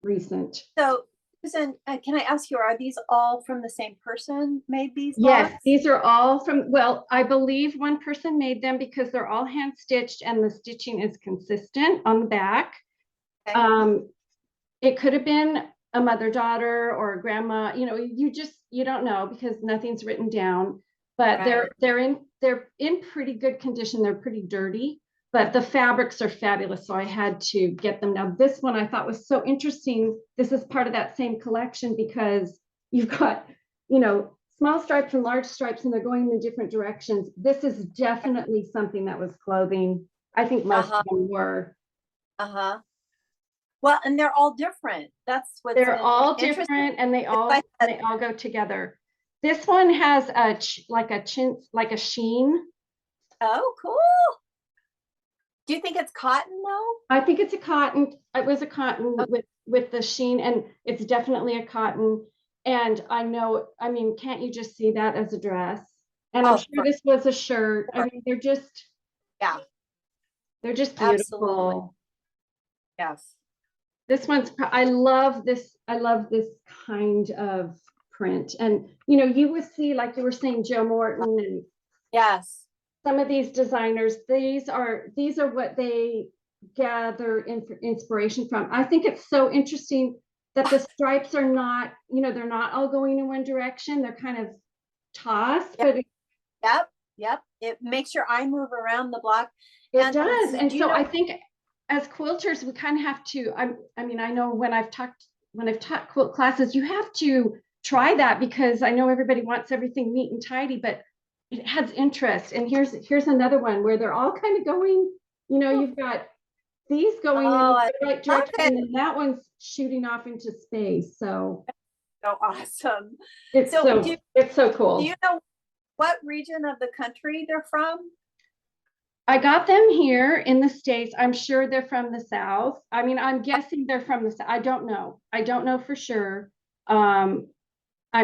Speaker 2: recent.
Speaker 1: So Susan, can I ask you, are these all from the same person made these
Speaker 2: blocks?
Speaker 1: Yes,
Speaker 2: these are all from, well, I believe one person made them because they're all hand stitched and the stitching is consistent on the back. It could have been a mother-daughter or a grandma, you know, you don't know because nothing's written down, but they're in pretty good condition. They're pretty dirty, but the fabrics are fabulous. So I had to get them. Now, this one I thought was so interesting. This is part of that same collection because you've got, you know, small stripes and large stripes, and they're going in different directions. This is definitely something that was clothing. I think most of them were.
Speaker 1: Well, and they're all different. That's what
Speaker 2: they're all different, and they all go together. This one has like a sheen.
Speaker 1: Oh, cool. Do you think it's cotton though?
Speaker 2: I think it's a cotton. It was a cotton with the sheen, and it's definitely a cotton. And I know, I mean, can't you just see that as a dress? And I'm sure this was a shirt. I mean, they're just beautiful.
Speaker 1: Absolutely. Yes.
Speaker 2: This one's, I love this kind of print. And, you know, you would see, like you were saying, Joe Morton and some of these designers, these are what they gather inspiration from. I think it's so interesting that the stripes are not, you know, they're not all going in one direction. They're kind of tossed, but
Speaker 1: it makes your eye move around the block.
Speaker 2: It does. And so I think as quilters, we kind of have to, I mean, I know when I've taught quilt classes, you have to try that because I know everybody wants everything neat and tidy, but it adds interest. And here's another one where they're all kind of going, you know, you've got these going in the right direction, and then that one's shooting off into space. So
Speaker 1: awesome.
Speaker 2: It's so cool.
Speaker 1: Do you know what region of the country they're from?
Speaker 2: I got them here in the States. I'm sure they're from the South. I mean, I'm guessing they're from the South. I don't know. I don't know for sure. I'm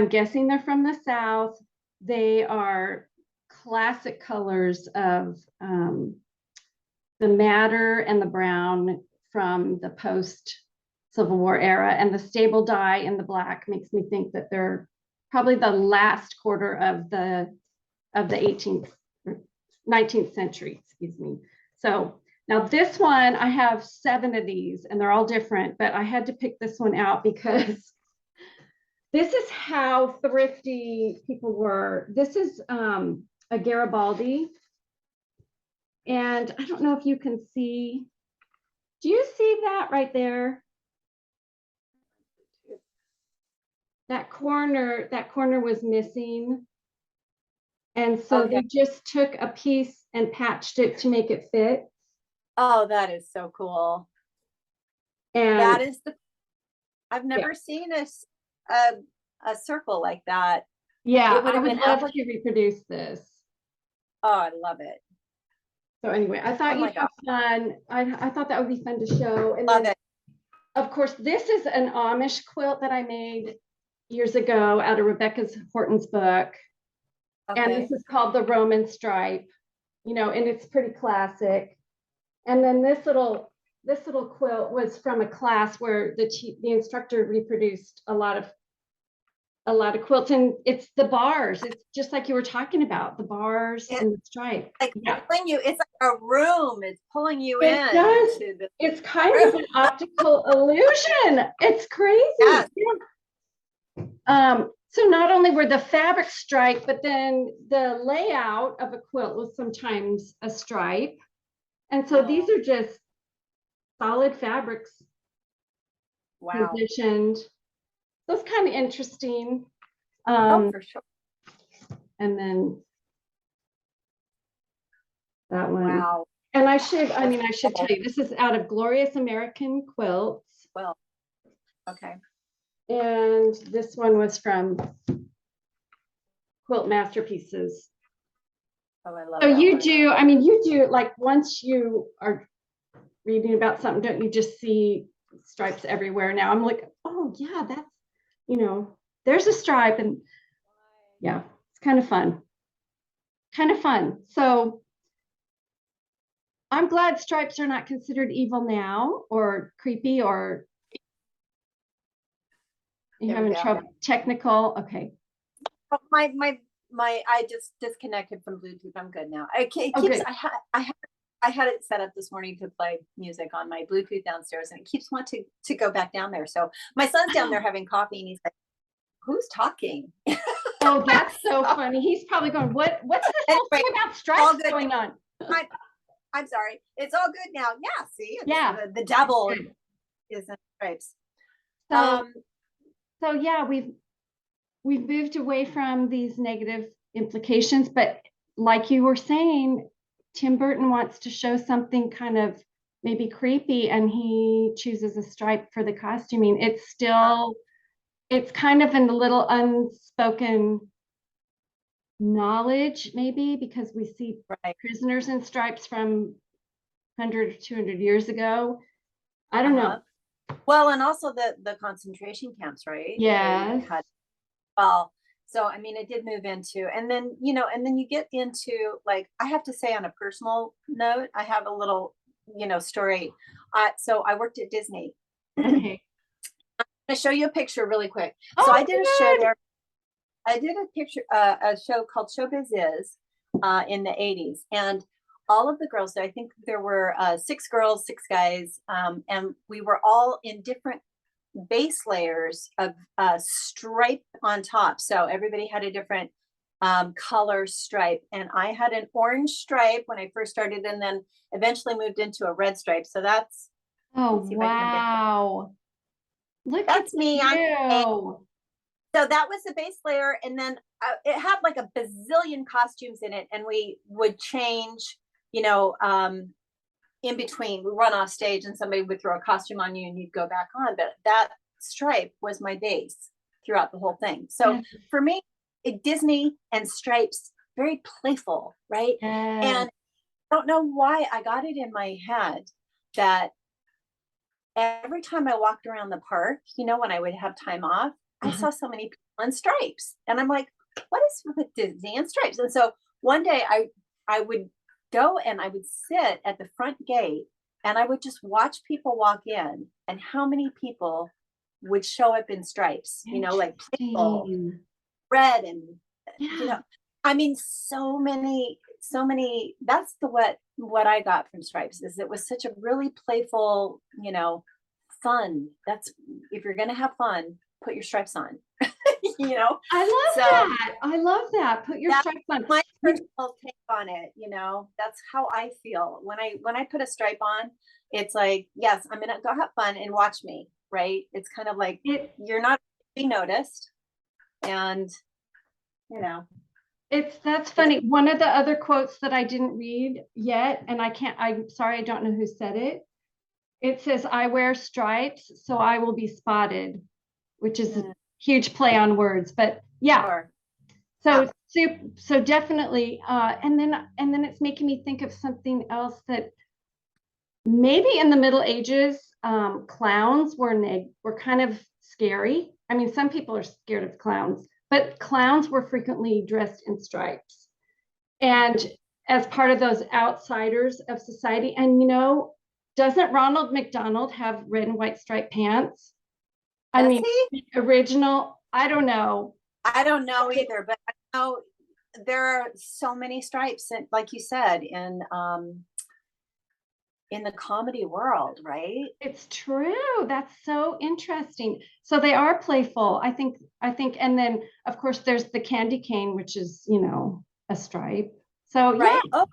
Speaker 2: guessing they're from the South. They are classic colors of the madder and the brown from the post Civil War era, and the stable dye in the black makes me think that they're probably the last quarter of the 18th 19th century, excuse me. So now this one, I have 7 of these and they're all different, but I had to pick this one out because this is how thrifty people were. This is a Garibaldi. And I don't know if you can see, do you see that right there? That corner was missing. And so
Speaker 1: Okay.
Speaker 2: they just took a piece and patched it to make it fit.
Speaker 1: Oh, that is so cool.
Speaker 2: And
Speaker 1: That is I've never seen a circle like that.
Speaker 2: yeah,
Speaker 1: It would
Speaker 2: I
Speaker 1: have
Speaker 2: would
Speaker 1: been
Speaker 2: love to reproduce this.
Speaker 1: Oh, I love it.
Speaker 2: So anyway, I thought
Speaker 1: Oh my
Speaker 2: you'd have fun. I thought that would be fun to show. And
Speaker 1: Love
Speaker 2: then,
Speaker 1: it.
Speaker 2: of course, this is an Amish quilt that I made years ago out of Rebecca Horton's book. And
Speaker 1: Okay.
Speaker 2: this is called the Roman stripe, you know, and it's pretty classic. And then this little quilt was from a class where the instructor reproduced a lot of quilts, and it's the bars. It's just like you were talking about, the bars and the stripe.
Speaker 1: Like
Speaker 2: Yeah,
Speaker 1: pulling you, it's like a room. It's pulling you
Speaker 2: it
Speaker 1: in.
Speaker 2: does.
Speaker 1: To the
Speaker 2: It's kind of an optical illusion. It's crazy.
Speaker 1: Yes.
Speaker 2: So not only were the fabric striped, but then the layout of a quilt was sometimes a stripe. And so these are just solid fabrics
Speaker 1: Wow.
Speaker 2: positioned. So it's kind of interesting.
Speaker 1: Oh, for sure.
Speaker 2: And then that one.
Speaker 1: Wow.
Speaker 2: And I should tell you, this is out of Glorious American Quilts.
Speaker 1: Well, okay.
Speaker 2: And this one was from Quilt Masterpieces.
Speaker 1: Oh, I love
Speaker 2: So
Speaker 1: that
Speaker 2: you
Speaker 1: one.
Speaker 2: do, I mean, you do, like, once you are reading about something, don't you just see stripes everywhere now? I'm like, oh yeah, that's, you know, there's a stripe. And yeah, it's kind of fun. So I'm glad stripes are not considered evil now or creepy or you having trouble technical. Okay.
Speaker 1: Oh, I just disconnected from Bluetooth. I'm good now. It keeps,
Speaker 2: Okay.
Speaker 1: I had it set up this morning to play music on my Bluetooth downstairs, and it keeps wanting to go back down there. So my son's down there having coffee, and he's like, "Who's talking?"
Speaker 2: Oh, that's so funny. He's probably going, what's this whole thing about stripes going on?
Speaker 1: I'm sorry. It's all good now. Yeah, see?
Speaker 2: Yeah.
Speaker 1: The devil is in stripes.
Speaker 2: So yeah, we've moved away from these negative implications, but like you were saying, Tim Burton wants to show something kind of maybe creepy, and he chooses a stripe for the costuming. It's still, it's kind of in the little unspoken knowledge, maybe, because we see prisoners in stripes from 100 or 200 years ago. I don't know.
Speaker 1: Well, and also the concentration camps, right?
Speaker 2: Yes.
Speaker 1: Well, so I mean, it did move into, and then you get into, like, I have to say, on a personal note, I have a little, story. So I worked at Disney.
Speaker 2: Okay.
Speaker 1: I'm gonna show you a picture really quick.
Speaker 2: Oh,
Speaker 1: so I did a show there. I did a show called Showbiz Is in the 80s, and all of the girls, I think there were 6 girls, 6 guys, and we were all in different base layers of stripe on top. So everybody had a different color stripe, and I had an orange stripe when I first started, and then eventually moved into a red stripe. So that's,
Speaker 2: wow. Look,
Speaker 1: that's me.
Speaker 2: So
Speaker 1: that was the base layer, and then it had like a bazillion costumes in it, and we would change, in between. We run off stage, and somebody would throw a costume on you, and you'd go back on. But that stripe was my base throughout the whole thing. So for me, Disney and stripes very playful, right?
Speaker 2: Yes.
Speaker 1: And I don't know why I got it in my head that every time I walked around the park, when I would have time off, I
Speaker 2: Uh-huh.
Speaker 1: saw so many people in stripes. And I'm like, what is with Disney and stripes? And so one day I would go and I would sit at the front gate and I would just watch people walk in and how many people would show up in stripes, like playful,
Speaker 2: Interesting.
Speaker 1: red and
Speaker 2: Yeah.
Speaker 1: I mean so many that's what I got from stripes is it was such a really playful, fun. That's if you're gonna have fun, put your stripes on. you know.
Speaker 2: I love
Speaker 1: So
Speaker 2: that. I love that. Put your
Speaker 1: that's
Speaker 2: stripes on.
Speaker 1: my personal take on it. That's how I feel. When I put a stripe on, it's like, yes, I'm gonna go have fun and watch me, right? It's kind of like
Speaker 2: It
Speaker 1: you're not being noticed and you know,
Speaker 2: that's
Speaker 1: it's
Speaker 2: funny. One of the other quotes that I didn't read yet, and I'm sorry, I don't know who said it. It says, I wear stripes, so I will be spotted, which is a
Speaker 1: mm,
Speaker 2: huge play on words. But yeah,
Speaker 1: sure. Yeah.
Speaker 2: so definitely. And then it's making me think of something else that maybe in the Middle Ages, clowns were kind of scary. I mean, some people are scared of clowns, but clowns were frequently dressed in stripes. And
Speaker 1: Mhm.
Speaker 2: as part of those outsiders of society, and doesn't Ronald McDonald have red and white striped pants? I
Speaker 1: Does
Speaker 2: mean,
Speaker 1: he?
Speaker 2: original, I don't know.
Speaker 1: I don't know either, but I know there are so many stripes, and like you said, in the comedy world, right?
Speaker 2: It's true. That's so interesting. So they are playful. I think, and then of course there's the candy cane, which is, a stripe. So yeah.
Speaker 1: Right. Oh,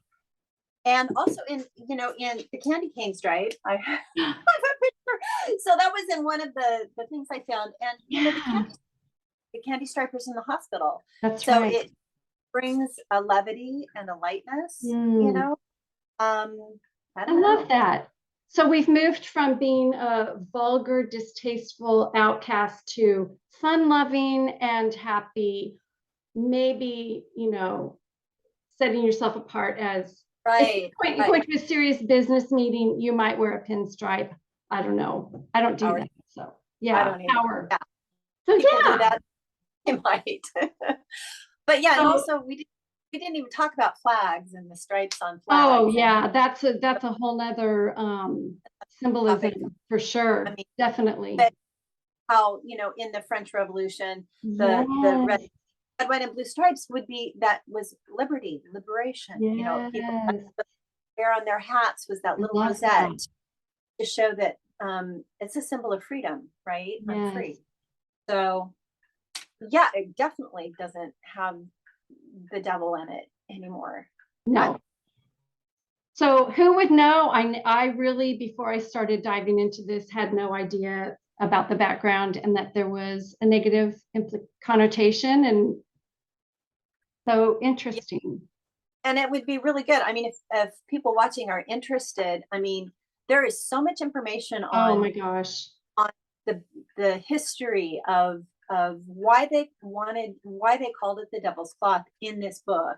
Speaker 1: and also in the candy cane stripe, I have a picture. So that was in one of the things I found, and the
Speaker 2: Yeah,
Speaker 1: candy stripers in the hospital.
Speaker 2: that's
Speaker 1: So
Speaker 2: right.
Speaker 1: it brings a levity and a lightness.
Speaker 2: Mm,
Speaker 1: I
Speaker 2: I
Speaker 1: don't
Speaker 2: love
Speaker 1: know.
Speaker 2: that. So we've moved from being a vulgar, distasteful outcast to fun-loving and happy, maybe, setting yourself apart as if
Speaker 1: Right.
Speaker 2: you're
Speaker 1: Right.
Speaker 2: going to a serious business meeting, you might wear a pinstripe. I don't know. I don't do
Speaker 1: Or
Speaker 2: that. So
Speaker 1: I
Speaker 2: yeah,
Speaker 1: don't either.
Speaker 2: power.
Speaker 1: Yeah,
Speaker 2: So
Speaker 1: people do
Speaker 2: yeah.
Speaker 1: that. They might. But yeah, and
Speaker 2: So
Speaker 1: also we didn't even talk about flags and the stripes on
Speaker 2: oh
Speaker 1: flags and
Speaker 2: yeah, that's a whole nother
Speaker 1: topic.
Speaker 2: symbolism for
Speaker 1: I
Speaker 2: sure.
Speaker 1: mean,
Speaker 2: Definitely.
Speaker 1: but how in the French Revolution, the red,
Speaker 2: Yes.
Speaker 1: white, and blue stripes that was liberation. People
Speaker 2: Yes.
Speaker 1: wear on their hats was that
Speaker 2: I
Speaker 1: little
Speaker 2: love that.
Speaker 1: rosette to show that it's a symbol of freedom, right? I'm
Speaker 2: Yes.
Speaker 1: free. So yeah, it definitely doesn't have the devil in it anymore. But
Speaker 2: No. So who would know? I really, before I started diving into this, had no idea about the background and that there was a negative connotation. And so
Speaker 1: yeah,
Speaker 2: interesting.
Speaker 1: and it would be really good. I mean, if people watching are interested, I mean, there is so much information
Speaker 2: Oh
Speaker 1: on
Speaker 2: my gosh.
Speaker 1: on the history of why they called it the devil's cloth in this book,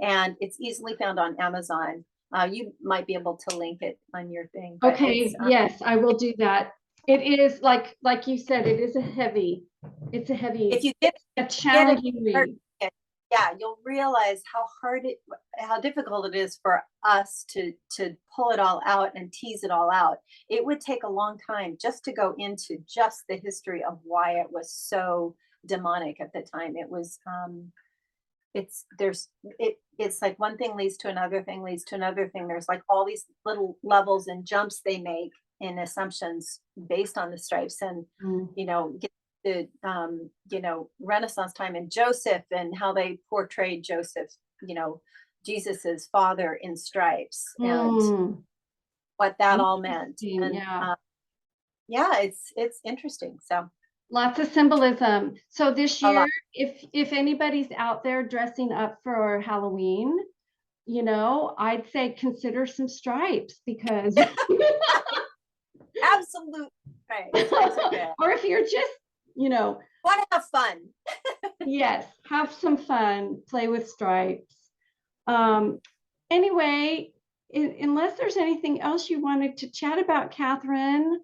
Speaker 1: and it's easily found on Amazon. You might be able to link it on your thing, but it's
Speaker 2: Okay, yes, I will do that. It is like you said, it's a
Speaker 1: if
Speaker 2: heavy,
Speaker 1: you get
Speaker 2: a
Speaker 1: if you get
Speaker 2: challenging
Speaker 1: it,
Speaker 2: read.
Speaker 1: yeah, you'll realize how difficult it is for us to pull it all out and tease it all out. It would take a long time just to go into just the history of why it was so demonic at the time. It was it's like one thing leads to another thing leads to another thing. There's like all these little levels and jumps they make in assumptions based on the stripes and
Speaker 2: Mm.
Speaker 1: get the Renaissance time and Joseph and how they portrayed Joseph, you know, Jesus's father in stripes and
Speaker 2: Mm.
Speaker 1: what that all meant.
Speaker 2: Interesting.
Speaker 1: And
Speaker 2: Yeah.
Speaker 1: yeah, it's interesting. So
Speaker 2: Lots of symbolism. So this
Speaker 1: a
Speaker 2: year,
Speaker 1: lot.
Speaker 2: if anybody's out there dressing up for Halloween, I'd say consider some stripes because
Speaker 1: Absolutely right. Stripes are good.
Speaker 2: or if you're just,
Speaker 1: Want to have fun.
Speaker 2: Yes, have some fun, play with stripes. Anyway, unless there's anything else you wanted to chat about, Catherine,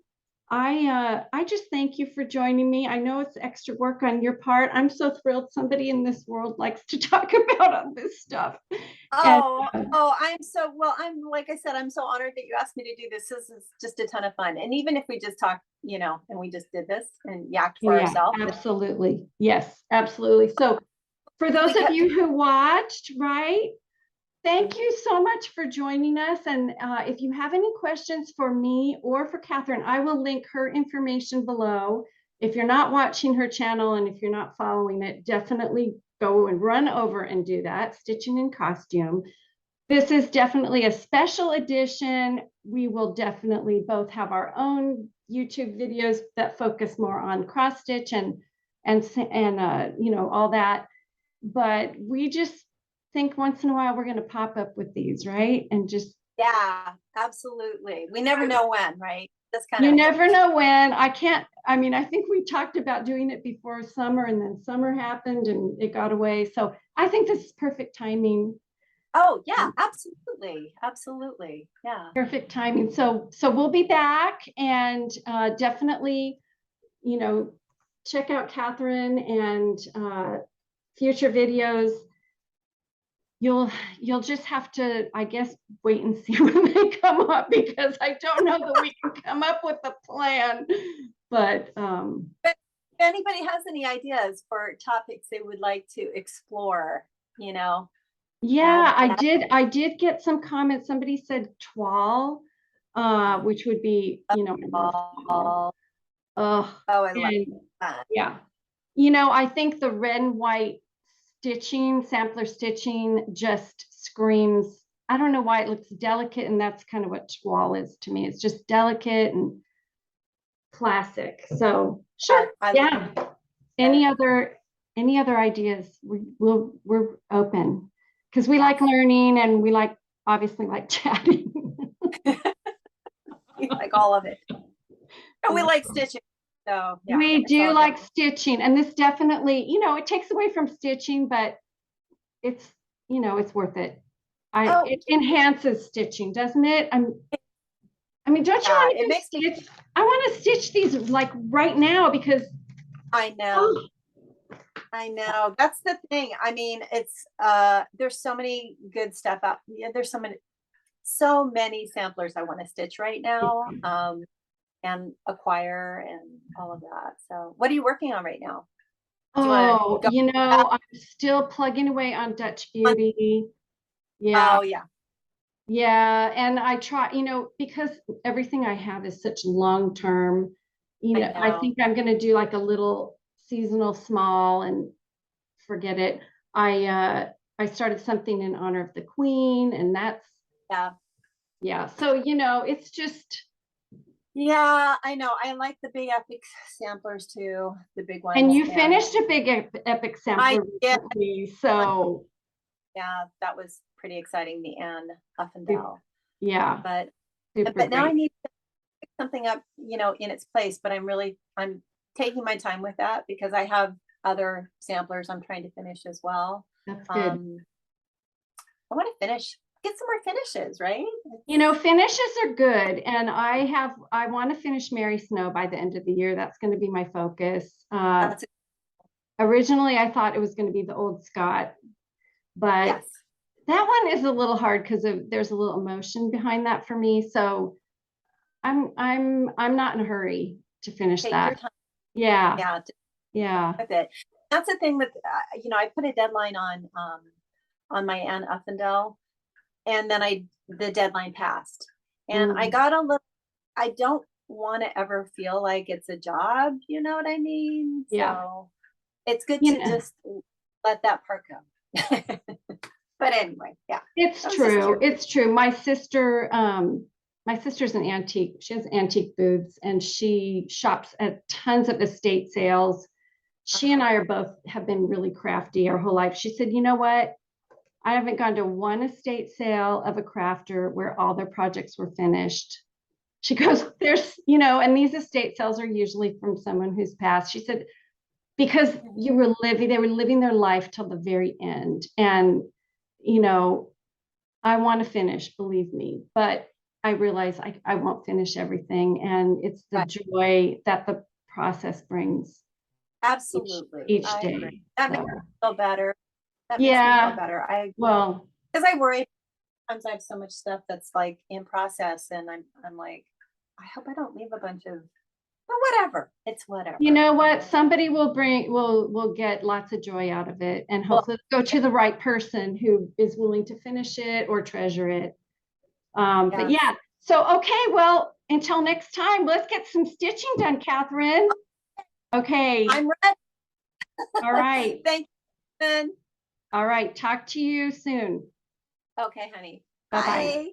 Speaker 2: I just thank you for joining me. I know it's extra work on your part. I'm so thrilled somebody in this world likes to talk about all this stuff. And,
Speaker 1: I'm like I said, I'm so honored that you asked me to do this. This is just a ton of fun. And even if we just talk, and we just did this and yacked for
Speaker 2: yeah,
Speaker 1: ourselves.
Speaker 2: absolutely. Yes, absolutely. So for those of you who watched, right? Thank you so much for joining us. And if you have any questions for me or for Catherine, I will link her information below. If you're not watching her channel and if you're not following it, definitely go and run over and do that, Stitching in Costume. This is definitely a special edition. We will definitely both have our own YouTube videos that focus more on cross stitch and all that. But we just think once in a while we're going to pop up with these, right? And just
Speaker 1: absolutely. We never know when, right? That's kind
Speaker 2: you
Speaker 1: of
Speaker 2: never know when. I think we talked about doing it before summer, and then summer happened and it got away. So I think this is perfect timing.
Speaker 1: Oh yeah, absolutely. Yeah.
Speaker 2: Perfect timing. So we'll be back, and definitely, check out Catherine and future videos. You'll just have to, I guess, wait and see when they come up, because I don't know that we can come up with a plan. But
Speaker 1: if anybody has any ideas for topics they would like to explore,
Speaker 2: yeah, I did get some comments. Somebody said toile, which would be, I love toile.
Speaker 1: I love that.
Speaker 2: Yeah. I think the red and white stitching, sampler stitching just screams, I don't know why it looks delicate, and that's kind of what toile is to me. It's just delicate and classic. So sure. Yeah. Any other ideas? We're open, because we like learning, and we obviously like chatting.
Speaker 1: We like all of it. And we like stitching. So yeah,
Speaker 2: we do like stitching, and this definitely, it takes away from stitching, but it's worth it. It enhances stitching, doesn't it? Don't you want to stitch? I want to stitch these like right now, because
Speaker 1: I know. I know. That's the thing. I mean, it's there's so many good stuff out. Yeah, there's so many samplers I want to stitch right now. And acquire and all of that. So what are you working on right now?
Speaker 2: I'm still plugging away on Dutch Beauty. Yeah.
Speaker 1: Oh yeah.
Speaker 2: Yeah. And I try, because everything I have is such long-term, I think I'm going to do like a little seasonal small and forget it. I started something in honor of the Queen, and that's, yeah. So, it's just,
Speaker 1: yeah, I know. I like the big epic samplers too, the big ones.
Speaker 2: And you finished a big epic sampler recently, so
Speaker 1: yeah, that was pretty exciting. The Anne Uffendale.
Speaker 2: Yeah,
Speaker 1: but now I need to pick something up, in its place. But I'm taking my time with that, because I have other samplers I'm trying to finish as well.
Speaker 2: That's good.
Speaker 1: I want to get some more finishes, right?
Speaker 2: Finishes are good. And I want to finish Mary Snow by the end of the year. That's going to be my focus. Originally, I thought it was going to be the Old Scott, but that one is a little hard because there's a little emotion behind that for me. So I'm not in a hurry to finish that. Yeah.
Speaker 1: With it. That's the thing with I put a deadline on my Anne Uffendale, and then the deadline passed, and I got a little. I don't want to ever feel like it's a job. You know what I mean?
Speaker 2: Yeah.
Speaker 1: So it's good to just let that part go. But anyway, yeah.
Speaker 2: It's true. It's true. My sister's an antique. She has antique booths, and she shops at tons of estate sales. She and I have been really crafty our whole life. She said, you know what? I haven't gone to one estate sale of a crafter where all their projects were finished. She goes, there's, and these estate sales are usually from someone who's passed. She said, because they were living their life till the very end. And, you know, I want to finish, believe me, but I realize I won't finish everything. And it's the joy that the process brings
Speaker 1: Absolutely.
Speaker 2: each
Speaker 1: I
Speaker 2: day.
Speaker 1: agree. That makes me feel better. That makes me
Speaker 2: Yeah.
Speaker 1: feel better.
Speaker 2: Well,
Speaker 1: because I worry sometimes I have so much stuff that's like in process and I'm like, I hope I don't leave a bunch of, but whatever. It's whatever.
Speaker 2: you know what? Somebody will get lots of joy out of it, and hopefully go to the right person who is willing to finish it or treasure it. But yeah, so okay, well, until next time, let's get some stitching done, Catherine. Okay.
Speaker 1: I'm ready.
Speaker 2: All right.
Speaker 1: Thank you.
Speaker 2: All right. Talk to you soon.
Speaker 1: Okay, honey.
Speaker 2: Bye-bye.
Speaker 1: Bye.